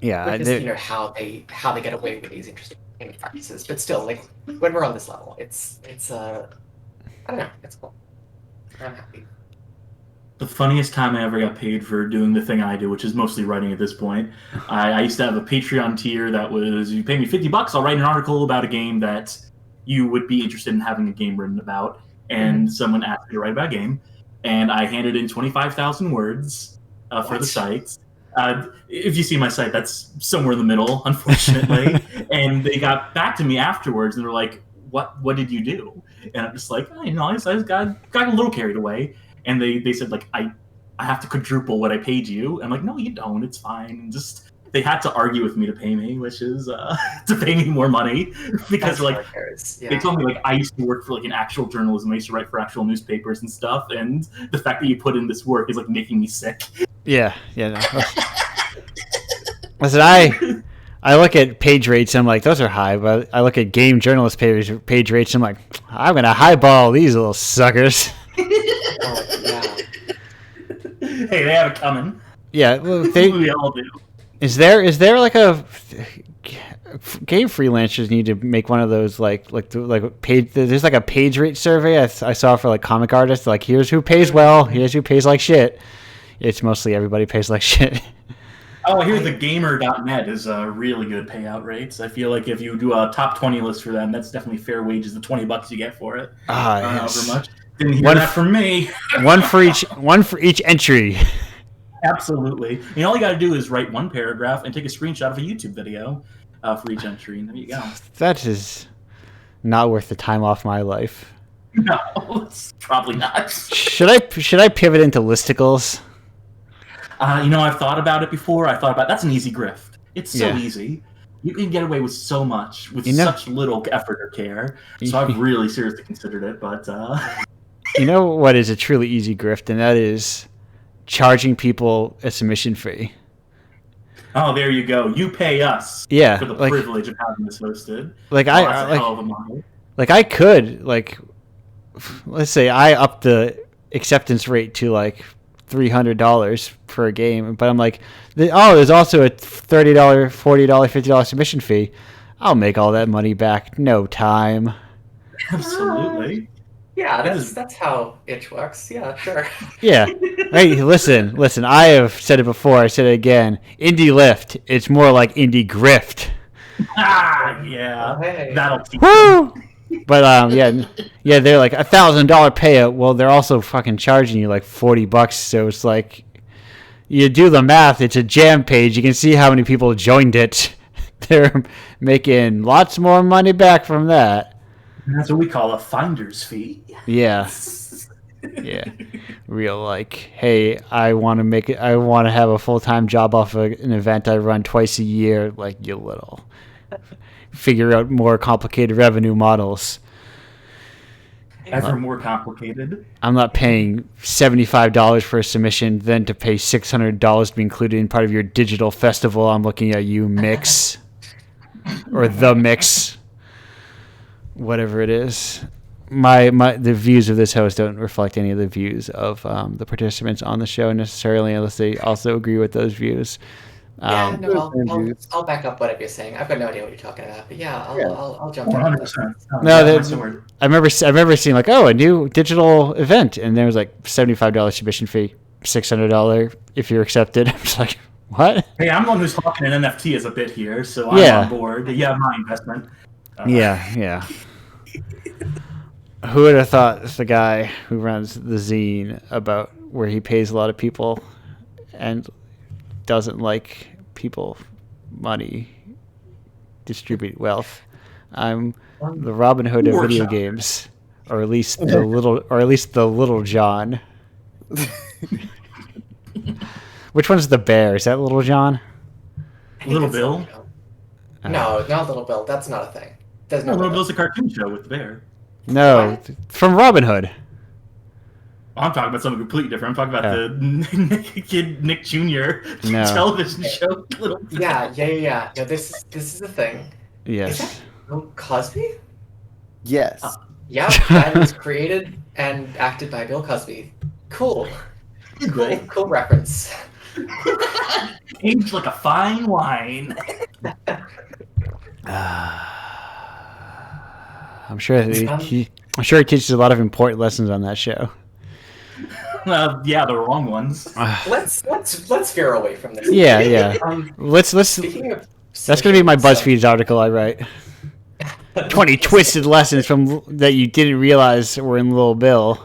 Yeah. With just how they get away with these interesting payment practices. But still, like when we're on this level, it's I don't know, it's cool. I'm happy. The funniest time I ever got paid for doing the thing I do, which is mostly writing at this point, I used to have a Patreon tier that was, you pay me $50, I'll write an article about a game that you would be interested in having a game written about, and someone asked me to write about a game, and I handed in 25,000 words for the What? site. If you see my site, that's somewhere in the middle, unfortunately. And they got back to me afterwards, and they're like, "What did you do?" And I'm just like, "Oh, I just got a little carried away." And they said like, "I have to quadruple what I paid you." I'm like, "No, you don't. It's fine." And just they had to argue with me to pay me, which is to pay me more money because That's like hilarious. they Yeah. told me like I used to work for like an actual journalism. I used to write for actual newspapers and stuff, and the fact that you put in this work is like making me sick. Yeah. No. Listen, I look at page rates and I'm like, those are high, but I look at game journalist page rates and I'm like, I'm gonna highball these little suckers. Oh, yeah. Hey, they have it coming. Yeah, well, We all do. is there like a game freelancers need to make one of those like page? There's like a page rate survey I saw for like comic artists. Like, here's who pays well, here's who pays like shit. It's mostly everybody pays like shit. Oh, I hear the gamer.net is really good payout rates. I feel like if you do a top 20 list for them, that's definitely fair wages. The $20 you get for it. Yes. However much. Didn't hear One that from me. one for each entry. Absolutely. And all you got to do is write one paragraph and take a screenshot of a YouTube video for each entry, and there you go. That is not worth the time off my life. No, it's probably not. Should I pivot into listicles? I've thought about it before. I thought about that's an easy grift. It's so Yeah. easy. You can get away with so much with You know- such little effort or care. So I've really seriously considered it, but You know what is a truly easy grift, and that is charging people a submission fee. oh, there you go. You pay us Yeah, for the like privilege of having this hosted. like Oh, I that's a like hell of a model. like I could like, let's say I up the acceptance rate to like $300 for a game, but I'm like, there's also a $30, $40, $50 submission fee. I'll make all that money back no time. Absolutely. Yeah, Yes. that's how itch works. Yeah, sure. Yeah. Hey, listen. I have said it before. I said it again. Indie lift. It's more like indie grift. Yeah. Oh, hey. That'll teach. Woo! But yeah, they're like $1,000 payout. Well, they're also fucking charging you like $40. So it's like, you do the math. It's a jam page. You can see how many people joined it. They're making lots more money back from that. That's what we call a finder's fee. Yeah. Yeah. Real like, hey, I want to have a full-time job off of an event I run twice a year. Like, you little. Figure out more complicated revenue models. Ever more complicated. I'm not paying $75 for a submission, then to pay $600 to be included in part of your digital festival. I'm looking at you, Mix. Or The Mix. Whatever it is. The views of this host don't reflect any of the views of the participants on the show necessarily, unless they also agree with those views. Yeah, no, I'll back up whatever you're saying. I've got no idea what you're talking about, but yeah, I'll jump in. 100%. No, I remember seeing like, a new digital event, and there was like $75 submission fee, $600 if you're accepted. I'm just like, what? Hey, I'm the one who's talking an NFT as a bit here, so I'm on board. Yeah, my investment. Yeah. Who would have thought the guy who runs the zine about where he pays a lot of people and doesn't like people money distribute wealth? I'm the Robin Hood of video games, or at least the little John. Which one's the bear? Is that Little John? I think Little it's Bill? No, not Little Bill. That's not a thing. There's no Little Bill. Bill's a cartoon show with the bear. No, from Robin Hood. I'm talking about something completely different. I'm talking about the Nick Jr. No. television show. Little Bill. Yeah. No, this is the thing. Yes. Is that Bill Cosby? Yes. Yeah, that was created and acted by Bill Cosby. Cool reference. Aged like a fine wine. I'm sure he teaches a lot of important lessons on that show. Yeah, the wrong ones. Let's veer away from this. Yeah. Let's. Speaking of, That's gonna be my BuzzFeed article I write. 20 twisted lessons that you didn't realize were in Little Bill.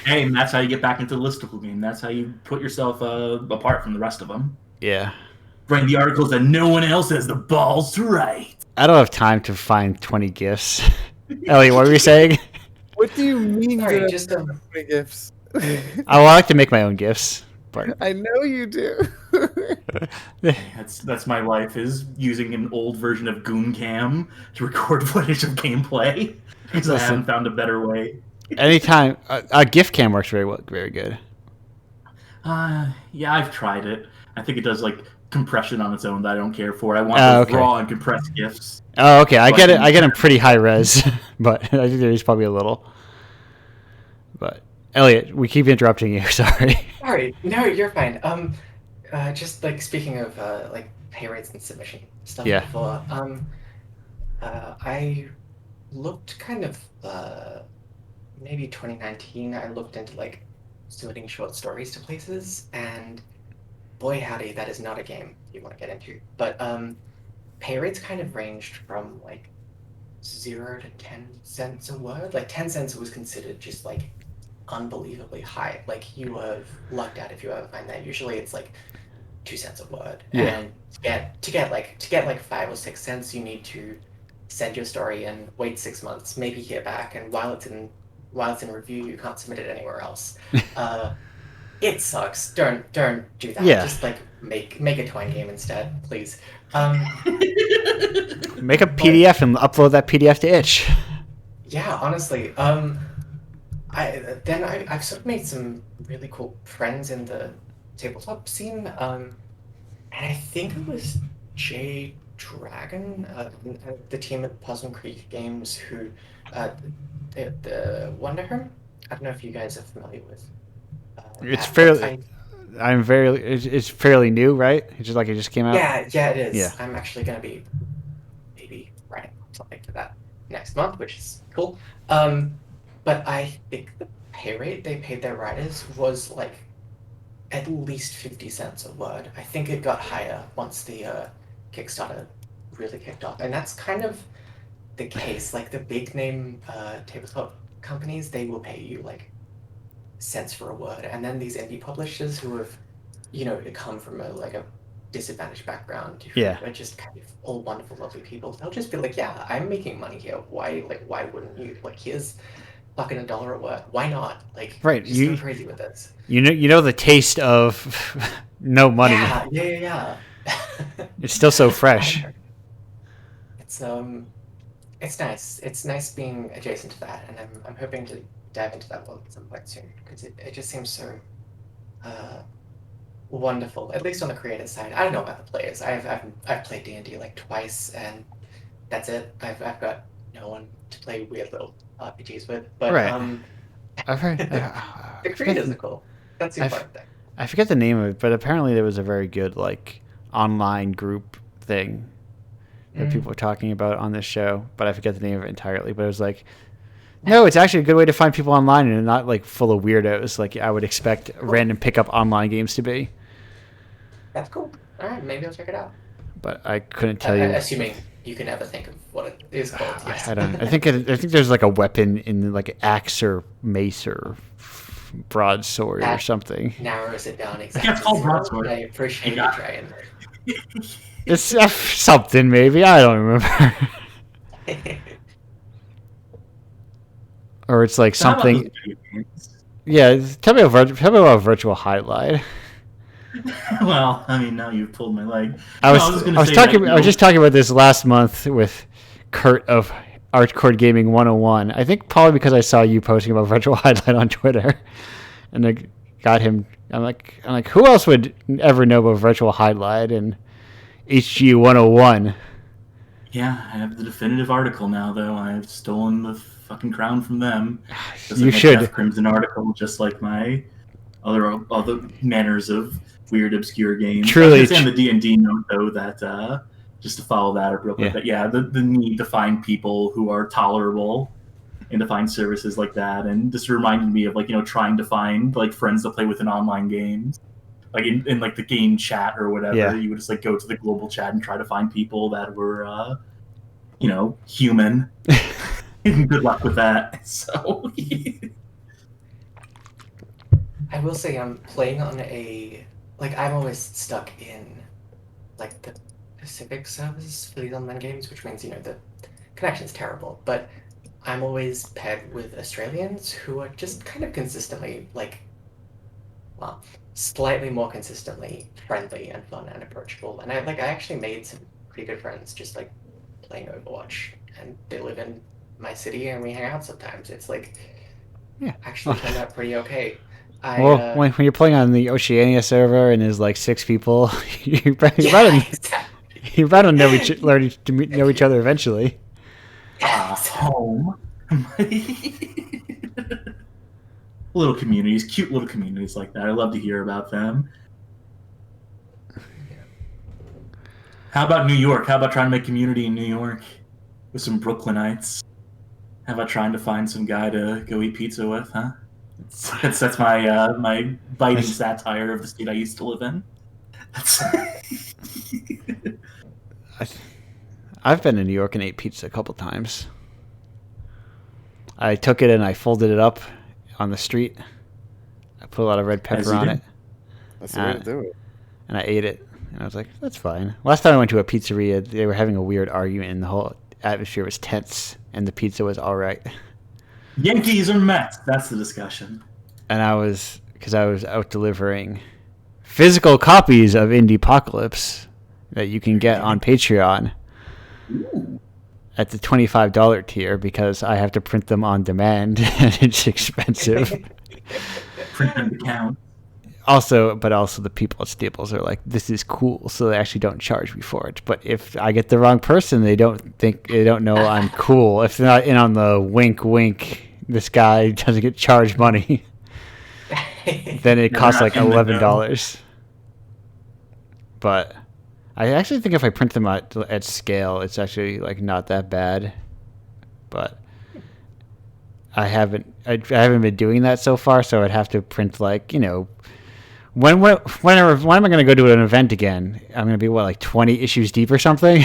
Hey, and that's how you get back into the listicle game. That's how you put yourself apart from the rest of them. Yeah. Writing the articles that no one else has the balls to write. I don't have time to find 20 gifts. Elliot, what were you saying? What do you mean? Sorry, you just don't have any gifts? I like to make my own gifts, but I know you do. That's my life, is using an old version of GoonCam to record footage of gameplay because I Listen. haven't found a better way. anytime a gift cam works very good. Yeah, I've tried it. I think it does like compression on its own that I don't care for. I want Oh, those okay. raw and compressed GIFs. Oh, okay. I But- get it. I get them pretty high res, but I think there is probably a little. But Elliot, we keep interrupting you. Sorry. Sorry, no, you're fine. Just like speaking of like pay rates and submission stuff Yeah. before, I looked kind of maybe 2019. I looked into like submitting short stories to places, and boy howdy, that is not a game you want to get into. But pay rates kind of ranged from like 0 to 10 cents a word. Like 10 cents was considered just like unbelievably high. Like you have lucked out if you ever find that. Usually it's like 2 cents a word. Yeah. And to get like 5 or 6 cents, you need to send your story and wait 6 months, maybe hear back, and while it's in review, you can't submit it anywhere else. It sucks. Don't do that. Yeah. Just like make a twine game instead, please. Make a PDF and upload that PDF to itch. Yeah, honestly. I've sort of made some really cool friends in the tabletop scene. And I think it was Jay Dragon, the team at Possum Creek Games, who the Wonder Home. I don't know if you guys are familiar with. It's that, fairly. but It's fairly new, right? It's just like it just came out. yeah, it is. Yeah. I'm actually going to be maybe writing something for that next month, which is cool. But I think the pay rate they paid their writers was like at least 50 cents a word. I think it got higher once the Kickstarter really kicked off. And that's kind of the case. Like the big name tabletop companies, they will pay you like cents for a word. And then these indie publishers who have, come from a disadvantaged background, who Yeah. are just kind of all wonderful, lovely people, they'll just be like, yeah, I'm making money here. Why wouldn't you? Like, here's fucking $1 a word. Why not? Like, Right, just go crazy with this. You know the taste of no money. Yeah. It's still so fresh. It's nice. It's nice being adjacent to that, and I'm hoping to dive into that world at some point soon, because it just seems so wonderful. At least on the creative side. I don't know about the players. I've played D&D like twice, and that's it. I've got no one to play weird little RPGs with. But Right. I've heard. the creators are cool. That's the important thing. I forget the name of it, but apparently there was a very good like online group thing that people were talking about on this show, but I forget the name of it entirely. But it was like, no, it's actually a good way to find people online and not like full of weirdos like I would expect random pickup online games to be. That's cool. All right, maybe I'll check it out. But I couldn't tell you. Assuming you can ever think of what it is called. Yes. I don't. I think there's like a weapon in like axe or mace or broadsword or That something. narrows it down exactly. It's called broadsword. I appreciate you Yeah. trying. It's something maybe, I don't remember. Or it's like So how about something. those video games? Yeah, tell me about virtual highlight. Well, I mean, now you've pulled my leg. I was gonna say that, I was just talking about this last month with Kurt of Archcord Gaming 101. I think probably because I saw you posting about virtual highlight on Twitter, and I got him. I'm like, who else would ever know about virtual highlight and HG 101? Yeah, I have the definitive article now, though. I've stolen the fucking crown from them. Just You like my should. Jeff Crimson article, just like my other manners of weird, obscure games. Truly. I was gonna say on the D&D note, though, that just to follow that up real quick, the need to find people who are tolerable and to find services like that, and this reminded me of trying to find like friends to play with in online games. Like in like the game chat or whatever, Yeah. you would just like go to the global chat and try to find people that were, human. Good luck with that. So, I will say I'm playing on a like I'm always stuck in like the Pacific servers for these online games, which means the connection's terrible. But I'm always paired with Australians who are just kind of consistently well, slightly more consistently friendly and fun and approachable. And I actually made some pretty good friends just like playing Overwatch, and they live in my city and we hang out sometimes. It's like Yeah. actually turned out pretty okay. Well, when you're playing on the Oceania server and there's like 6 people, you're bound to learn to know each other eventually. Home. Little communities, cute little communities like that. I love to hear about them. How about New York? How about trying to make community in New York with some Brooklynites? How about trying to find some guy to go eat pizza with, huh? That's my my biting satire of the state I used to live in. I've been in New York and ate pizza a couple times. I took it and I folded it up on the street. I put a lot of red pepper on it. That's the way to do it. And I ate it. And I was like, that's fine. Last time I went to a pizzeria, they were having a weird argument and the whole atmosphere was tense and the pizza was all right. Yankees or Mets? That's the discussion. And because I was out delivering physical copies of Indiepocalypse that you can get on Patreon. Ooh. At the $25 tier because I have to print them on demand and it's expensive. Print them to count. Also the people at Staples are like, this is cool, so they actually don't charge me for it. But if I get the wrong person, they don't know I'm cool. If they're not in on the wink wink, this guy doesn't get charged money, then it costs like $11. But I actually think if I print them at scale, it's actually like not that bad. But I haven't been doing that so far, so I'd have to print like, when am I going to go to an event again? I'm going to be like 20 issues deep or something.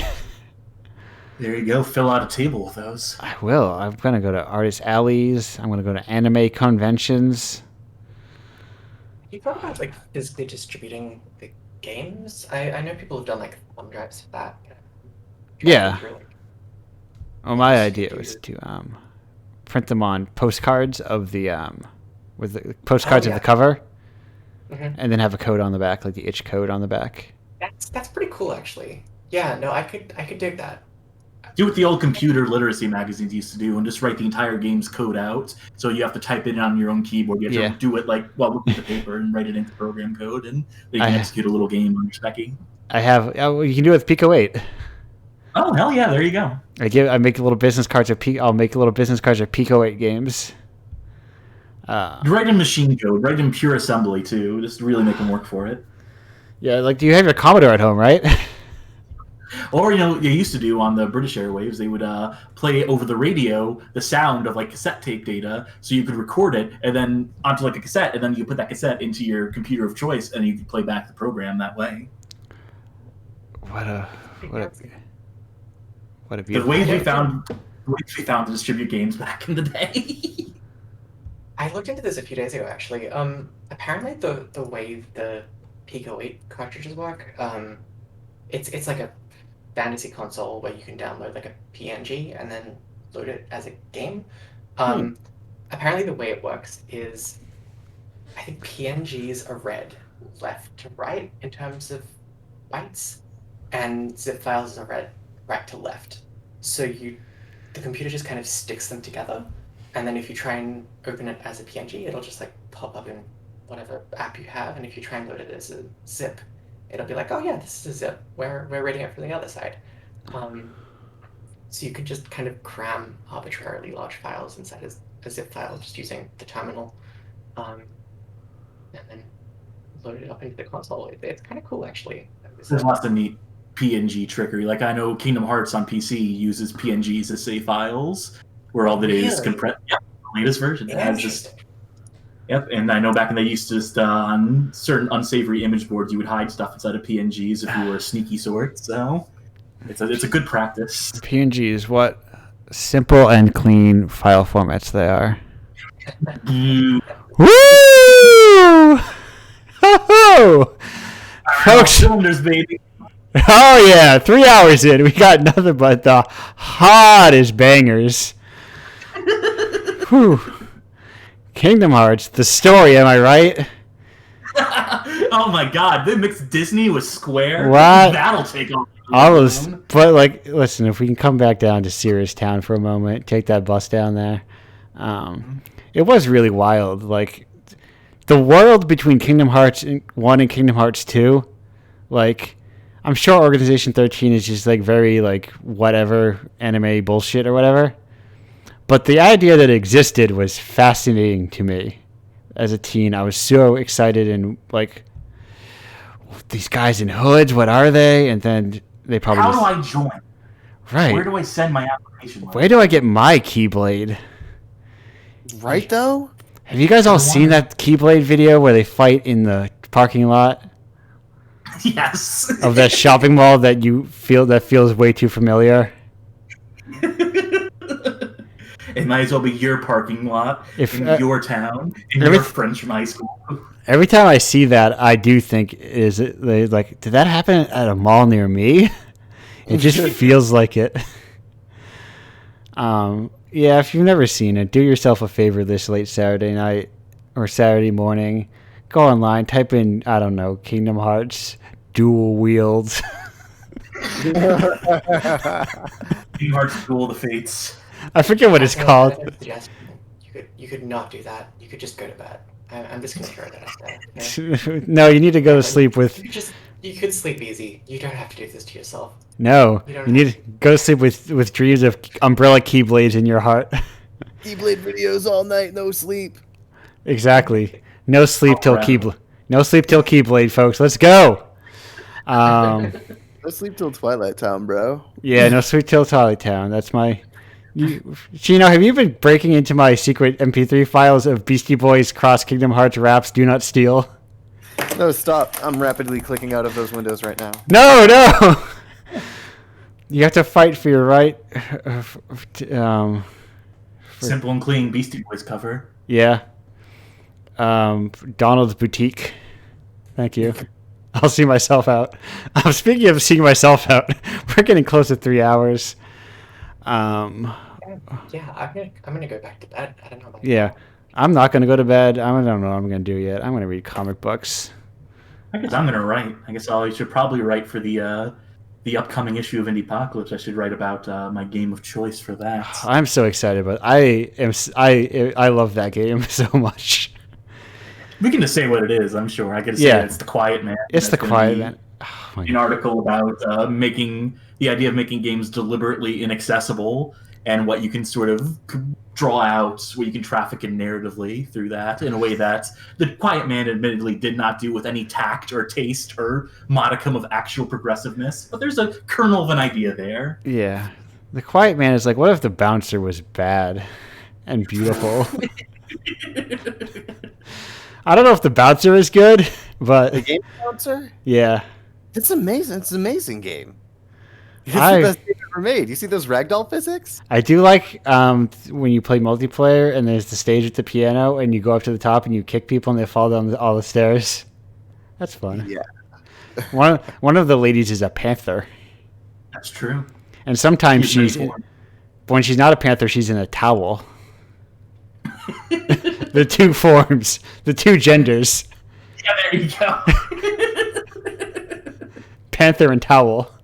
There you go. Fill out a table with those. I will. I'm going to go to artist alleys. I'm going to go to anime conventions. You thought about like physically distributing the games? I know people have done like thumb drives for that. Yeah. Well, my idea was to print them on postcards of the with the postcards of the cover, and then have a code on the back, like the itch code on the back. That's pretty cool, actually. Yeah, no, I could dig that. Do what the old computer literacy magazines used to do and just write the entire game's code out. So you have to type it in on your own keyboard. You have to do it look at the paper and write it into program code, and you can execute a little game on your specky. I have. You can do it with Pico 8. Oh hell yeah! There you go. I make little business cards of I'll make little business cards of Pico 8 games. Write in machine code. Write in pure assembly too. Just really make them work for it. Yeah, like, do you have your Commodore at home, right? Or, they used to do on the British airwaves, they would play over the radio the sound of like cassette tape data, so you could record it and then onto like a cassette, and then you put that cassette into your computer of choice, and you could play back the program that way. What a The ways we found to distribute games back in the day. I looked into this a few days ago, actually. Apparently the way the Pico 8 cartridges work, it's like a fantasy console where you can download like a PNG and then load it as a game. Apparently the way it works is, I think PNGs are read left to right in terms of bytes, and zip files are read right to left. So the computer just kind of sticks them together, and then if you try and open it as a PNG, it'll just like pop up in whatever app you have, and if you try and load it as a zip, it'll be like, oh yeah, this is a zip. We're reading it from the other side. So you could just kind of cram arbitrarily large files inside a zip file just using the terminal, and then load it up into the console. It's kind of cool, actually. There's lots of neat PNG trickery. Like, I know Kingdom Hearts on PC uses PNGs as save files, where all the data is compressed. Yeah, the latest version. It has this. Yep, and I know back in the day, used to just on certain unsavory image boards, you would hide stuff inside of PNGs if you were a sneaky sort. So it's a good practice. PNGs, what simple and clean file formats they are. Mm. Woo! Woo! Ho-ho! Folks. Cylinders, baby. Oh yeah, 3 hours in, we got nothing but the hottest bangers. Whew. Kingdom Hearts, the story, am I right? Oh my god, they mixed Disney with Square. What? That'll take off. But like, listen, if we can come back down to Serious Town for a moment, take that bus down there. It was really wild. Like, the world between Kingdom Hearts 1 and Kingdom Hearts 2, like, I'm sure Organization 13 is just like very like whatever anime bullshit or whatever. But the idea that it existed was fascinating to me as a teen. I was so excited and like, these guys in hoods, what are they? And then they probably How do I join? Right. Where do I send my application? Where do I get my Keyblade? Right though? Have you guys all seen that Keyblade video where they fight in the parking lot Yes. of that shopping mall that feels way too familiar? It might as well be your parking lot in your town, in every- your friends from high school. Every time I see that, I do think, did that happen at a mall near me? It just feels like it. Yeah, if you've never seen it, do yourself a favor this late Saturday night or Saturday morning. Go online, type in, I don't know, Kingdom Hearts, dual wields. Kingdom Hearts Duel of the Fates. I forget what it's called. You could not do that. You could just go to bed. I'm just gonna throw that out there. Okay? No, you need to go to sleep with... You could sleep easy. You don't have to do this to yourself. No, you need to go to sleep with dreams of umbrella Keyblades in your heart. Keyblade videos all night, no sleep. Exactly. No sleep till Keyblade. No sleep till Keyblade, folks. Let's go. No sleep till Twilight Town, bro. Yeah, no sleep till Twilight Town. That's my... Chino, have you been breaking into my secret MP3 files of Beastie Boys Cross Kingdom Hearts raps Do Not Steal? No, stop. I'm rapidly clicking out of those windows right now. No! You have to fight for your right. Simple and clean Beastie Boys cover. Yeah. Donald's Boutique. Thank you. I'll see myself out. Speaking of seeing myself out, we're getting close to 3 hours. Yeah, I'm gonna go back to bed. I don't know about Yeah, I'm not gonna go to bed. I don't know what I'm gonna do yet. I'm gonna read comic books. I guess I'm gonna write. I guess I should probably write for the upcoming issue of Indiepocalypse. I should write about my game of choice for that. I'm so excited, but I love that game so much. We can just say what it is. I'm sure. I gotta say it's The Quiet Man. It's The Quiet Man. Oh, an article about making the idea of making games deliberately inaccessible and what you can sort of draw out, what you can traffic in narratively through that in a way that The Quiet Man admittedly did not do with any tact or taste or modicum of actual progressiveness, but there's a kernel of an idea there. Yeah. The Quiet Man is like, what if the bouncer was bad and beautiful? I don't know if the bouncer is good, but... The game bouncer? Yeah. It's amazing. It's an amazing game. It's the best game ever made. You see those ragdoll physics? I do like when you play multiplayer and there's the stage with the piano and you go up to the top and you kick people and they fall down all the stairs. That's fun. Yeah. One of the ladies is a panther. That's true. And sometimes when she's not a panther, she's in a towel. The two forms, the two genders. Yeah, there you go. Panther and towel.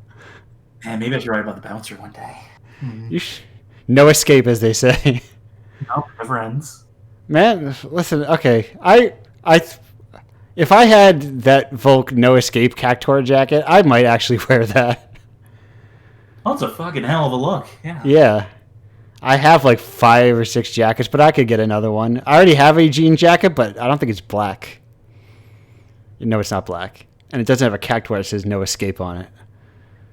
Man, maybe I should write about the bouncer one day. No escape, as they say. No, never ends. Man, listen. Okay, if I had that Volk no escape Cactuar jacket, I might actually wear that. Oh, it's a fucking hell of a look. Yeah. Yeah, I have like 5 or 6 jackets, but I could get another one. I already have a jean jacket, but I don't think it's black. No, it's not black, and it doesn't have a Cactuar that says no escape on it.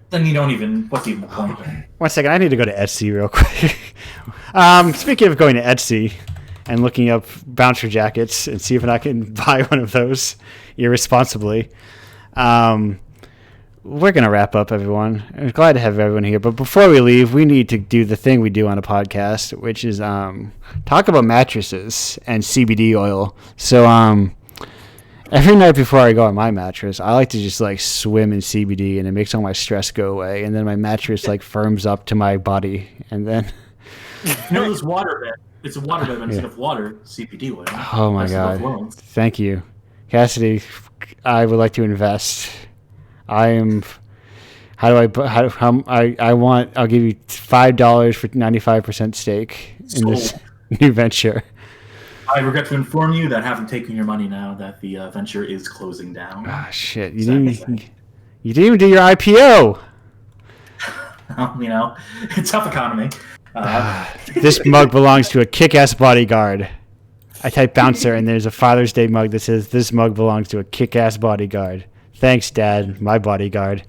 Then you don't even. What's even the point? 1 second, I need to go to Etsy real quick. Speaking of going to Etsy and looking up bouncer jackets and see if I can buy one of those irresponsibly. We're going to wrap up, everyone. I'm glad to have everyone here. But before we leave, we need to do the thing we do on a podcast, which is talk about mattresses and CBD oil. So Every night before I go on my mattress, I like to just like swim in CBD, and it makes all my stress go away. And then my mattress like firms up to my body, and then This water bed. It's a water bed, but instead of water, CPD would. oh my Best of both god! worlds. Thank you, Cassidy. I would like to invest. I am. How do I? How I want. I'll give you $5 for 95% stake in this new venture. I regret to inform you that having taken your money now, that the venture is closing down. Ah, shit! You didn't even do your IPO. Tough economy. This mug belongs to a kick-ass bodyguard. I type bouncer, and there's a Father's Day mug that says, "This mug belongs to a kick-ass bodyguard." Thanks, Dad, my bodyguard.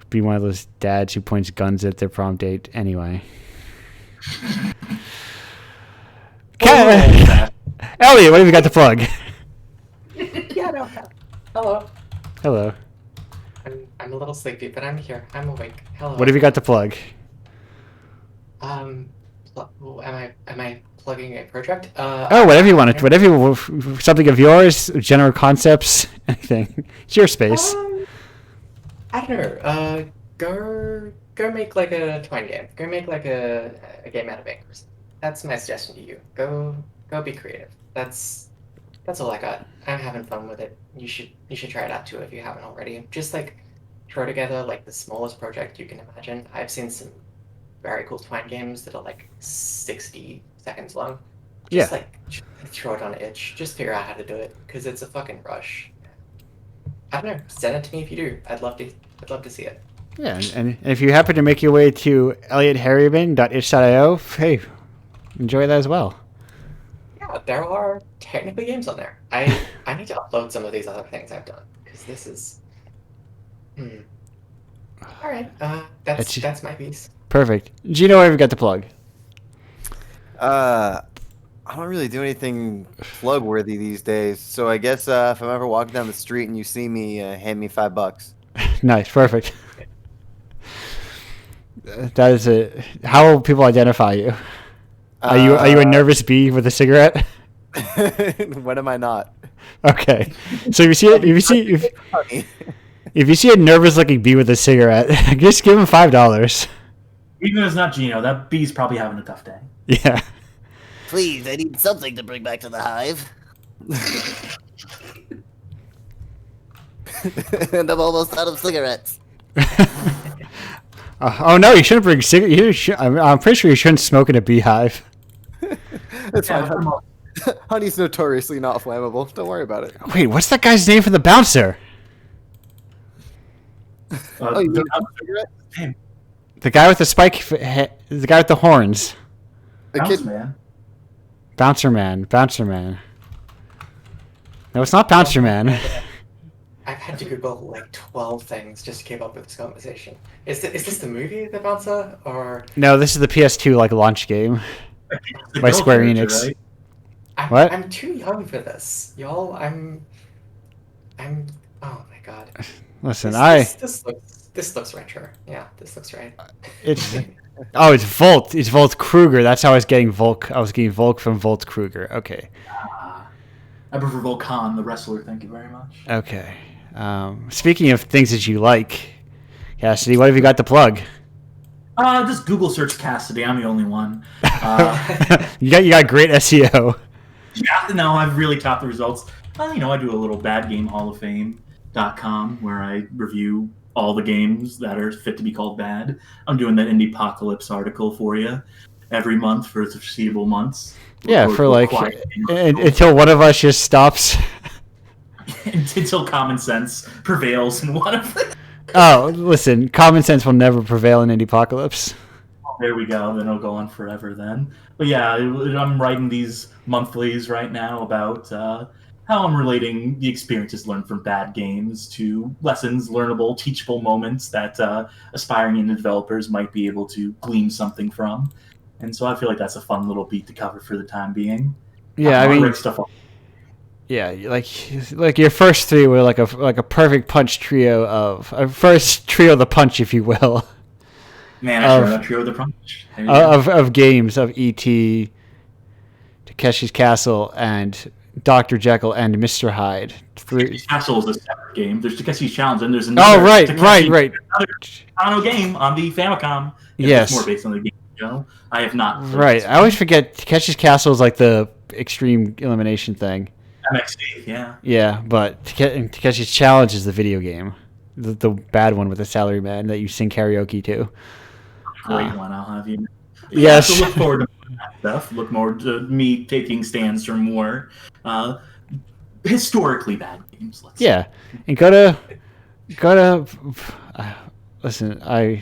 Be one of those dads who points guns at their prom date. Anyway. Elliot, what have you got to plug? Yeah, no. Hello. Hello. I'm a little sleepy, but I'm here. I'm awake. Hello. What have you got to plug? Am I plugging a project? Whatever you want. Something of yours, general concepts, anything. It's your space. I don't know. Go make like a twine game. Go make like a game out of anchors. That's my suggestion to you. Go be creative. That's all I got. I'm having fun with it. You should try it out too if you haven't already. Just like throw together like the smallest project you can imagine. I've seen some very cool twine games that are like 60 seconds long. Just like throw it on an itch. Just figure out how to do it because it's a fucking rush. I don't know. Send it to me if you do. I'd love to see it. Yeah, and if you happen to make your way to elliottharriman.itch.io, hey, enjoy that as well. Yeah, there are technically games on there. I need to upload some of these other things I've done because this is. All right, that's my piece. Perfect. Gino, what have you got to plug? I don't really do anything plug worthy these days. So I guess if I'm ever walking down the street and you see me, hand me $5. Nice, perfect. That is it. How will people identify you? Are you a nervous bee with a cigarette? When am I not? Okay, so if you see a nervous looking bee with a cigarette, just give him $5. Even if it's not Gino, that bee's probably having a tough day. Yeah. Please, I need something to bring back to the hive. And I'm almost out of cigarettes. Oh no, you shouldn't bring cigarettes. I'm pretty sure you shouldn't smoke in a beehive. It's fine. Honey's notoriously not flammable. Don't worry about it. Wait, what's that guy's name for the bouncer? You don't have a cigarette? Damn. The guy with the the guy with the horns. Bouncer man. Bouncer man. No, it's not Bouncer man. I've had to Google like 12 things just to keep up with this conversation. Is this the movie, The Bouncer, or? No, this is the PS2 like launch game by Square Enix. Right? I'm too young for this, y'all. I'm. Oh my god. Listen, This looks retro. Yeah, this looks right. It's Volt. It's Volt Kruger. That's how I was getting Volk. I was getting Volk from Volt Kruger. Okay. I prefer Volkan, the wrestler. Thank you very much. Okay. Speaking of things that you like, Cassidy, what have you got to plug? Just Google search Cassidy. I'm the only one. You got great SEO. Yeah, no, I've really topped the results. I do a little badgamehallofame.com where I review all the games that are fit to be called bad. I'm doing that Indiepocalypse article for you every month for the foreseeable months. Yeah, for like until one of us just stops. Until common sense prevails in one of them. Oh, listen, common sense will never prevail in Indiepocalypse. There we go. Then it'll go on forever then. But yeah, I'm writing these monthlies right now about how I'm relating the experiences learned from bad games to lessons, learnable, teachable moments that aspiring indie developers might be able to glean something from. And so I feel like that's a fun little beat to cover for the time being. Yeah, I mean, stuff up. Yeah, like your first three were like a perfect punch trio of a first trio of the punch, if you will. Man, I sure that trio of the punch. Of games of E.T., Takeshi's Castle, and Dr. Jekyll and Mr. Hyde. Takeshi's Castle is a separate game. There's Takeshi's Challenge, and there's another. Oh, right. Another Kano game on the Famicom. Yes. It's more based on the game. I have not. Right. I always forget Takeshi's Castle is like the extreme elimination thing. MXD, yeah. Yeah, but Takeshi's Challenge is the video game. The bad one with the salary man that you sing karaoke to. Great one, I'll have you. Yes. So look forward to that stuff. Look forward to me taking stands for more historically bad games. Yeah, and go to. Listen, I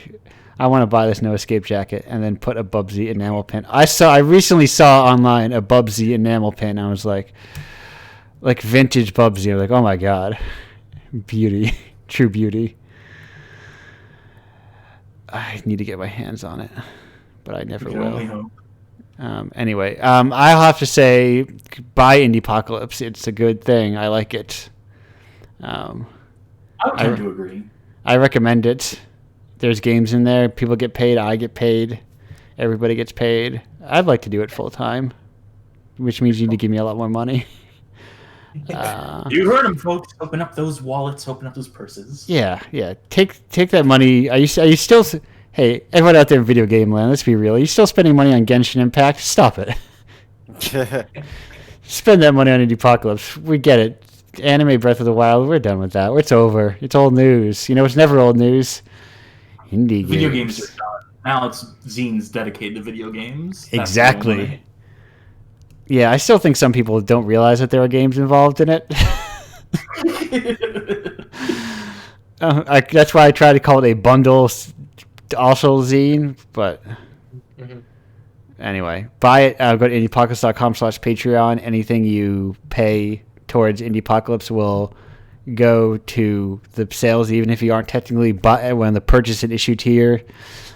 want to buy this No Escape jacket and then put a Bubsy enamel pin. I recently saw online a Bubsy enamel pin. I was like vintage Bubsy. I was like, oh my god, beauty, true beauty. I need to get my hands on it, but I never will. Anyway, I'll have to say, buy Indiepocalypse. It's a good thing. I like it. I would tend to agree. I recommend it. There's games in there. People get paid. I get paid. Everybody gets paid. I'd like to do it full time, which means you need to give me a lot more money. You heard them, folks. Open up those wallets. Open up those purses. Yeah. Take that money. Are you still? Hey, everyone out there in video game land, let's be real. Are you still spending money on Genshin Impact? Stop it. Spend that money on Indiepocalypse. We get it. Anime Breath of the Wild, we're done with that. It's over. It's old news. You know, it's never old news. Indie video games. Games are done. Now it's zines dedicated to video games. Exactly. Yeah, I still think some people don't realize that there are games involved in it. That's why I try to call it a bundle also zine, but anyway, buy it. Go to indiepocalypse.com/Patreon. Anything you pay towards Indiepocalypse will go to the sales, even if you aren't technically when the purchase and issue tier.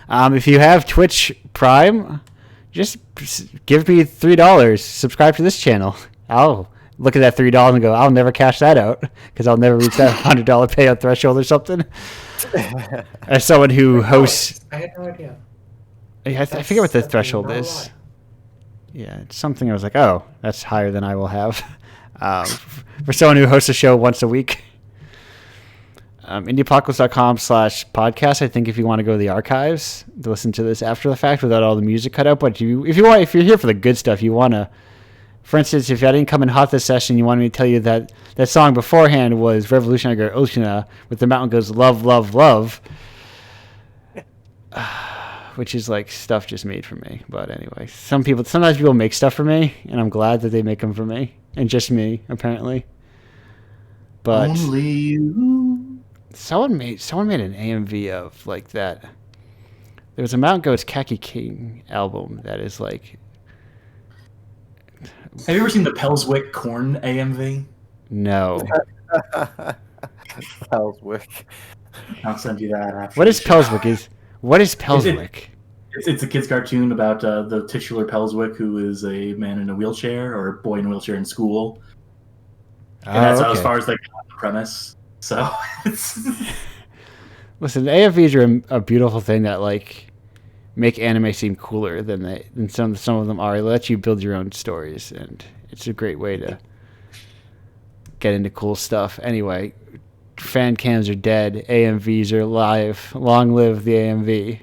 If you have Twitch Prime, just give me $3. Subscribe to this channel. I'll look at that $3 and go, I'll never cash that out because I'll never reach that $100 payout threshold or something. As someone who hosts, I had no idea. I forget what the threshold is. Yeah, it's something I was like, oh, that's higher than I will have. For someone who hosts a show once a week. Indiepocalypse.com/podcast. I think if you want to go to the archives to listen to this after the fact without all the music cut out, but if you're here for the good stuff, you want to. For instance, if I didn't come in hot this session, you wanted me to tell you that that song beforehand was Revolutionary Girl Oceana with The Mountain Goes Love, Love, Love, which is like stuff just made for me. But anyway, sometimes people make stuff for me, and I'm glad that they make them for me, and just me, apparently. But only you. Someone made an AMV of like that. There was a Mountain Goats Khaki King album that is like. Have you ever seen the Pelswick Corn AMV? No. Pelswick. I'll send you that after. What is Pelswick? What is Pelswick? It's a kid's cartoon about the titular Pelswick, who is a man in a wheelchair or a boy in a wheelchair in school. And that's as far as like the premise. So listen, AFVs are a beautiful thing that like make anime seem cooler than some of them are. They let you build your own stories, and it's a great way to get into cool stuff. Anyway, fan cams are dead. AMVs are alive. Long live the AMV.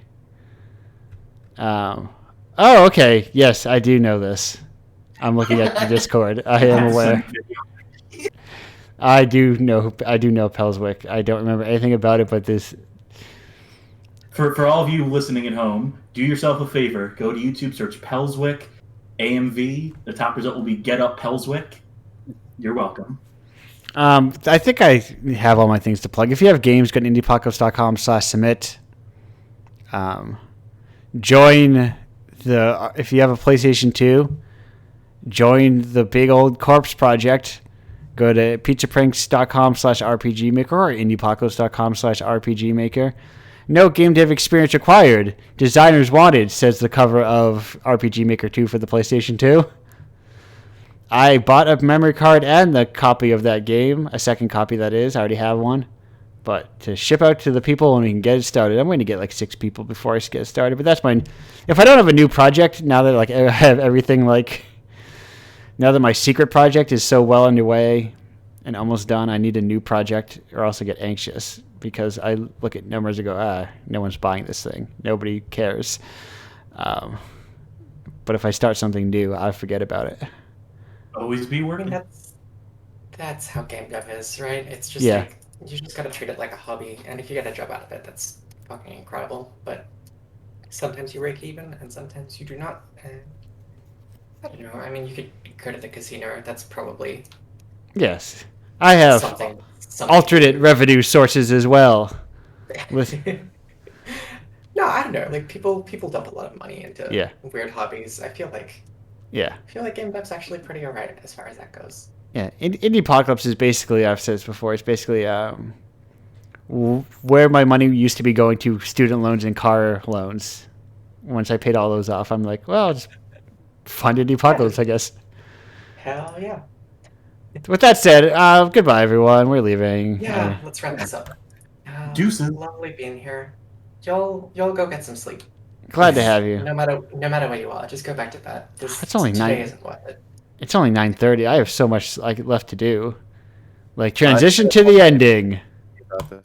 Oh, okay. Yes, I do know this. I'm looking at the Discord. I am aware. I do know Pelswick. I don't remember anything about it, but this. For all of you listening at home, do yourself a favor. Go to YouTube, search Pelswick AMV. The top result will be Get Up Pelswick. You're welcome. I think I have all my things to plug. If you have games, go to indiepocalypse.com/submit. Join if you have a PlayStation 2, join the Big Old Corpse Project. Go to pizzapranks.com/RPGmaker or indiepocalypse.com/RPGmaker. No game dev experience required. Designers wanted, says the cover of RPG Maker 2 for the PlayStation 2. I bought a memory card and the copy of that game, a second copy that is. I already have one. But to ship out to the people when we can get it started, I'm going to get like 6 people before I get started. But that's mine. If I don't have a new project, now that like I have everything like now that my secret project is so well underway and almost done, I need a new project or else I get anxious because I look at numbers and go, no one's buying this thing. Nobody cares. But if I start something new, I forget about it. Always be I mean, working. that's how game dev is, right? It's just Yeah. like you just gotta treat it like a hobby, and if you get a job out of it, that's fucking incredible. But sometimes you break even, and sometimes you do not. And I don't know. I mean, you could go to the casino. That's probably Yes. I have something alternate revenue sources as well. With No, I don't know. Like people dump a lot of money into Yeah. weird hobbies. I feel like game dev's actually pretty alright as far as that goes. Yeah, Indiepocalypse is basically, I've said this before, it's basically where my money used to be going to student loans and car loans. Once I paid all those off, I'm like, well, I'll just fund Indiepocalypse, I guess. Hell yeah. With that said, goodbye, everyone. We're leaving. Yeah, let's wrap this up. Deuces. Lovely being here. Y'all go get some sleep. Glad to have you. No matter where you are, just go back to bed. It's only today 9. isn't worth it. It's only 9:30. I have so much left to do. Like transition to the ending. About this.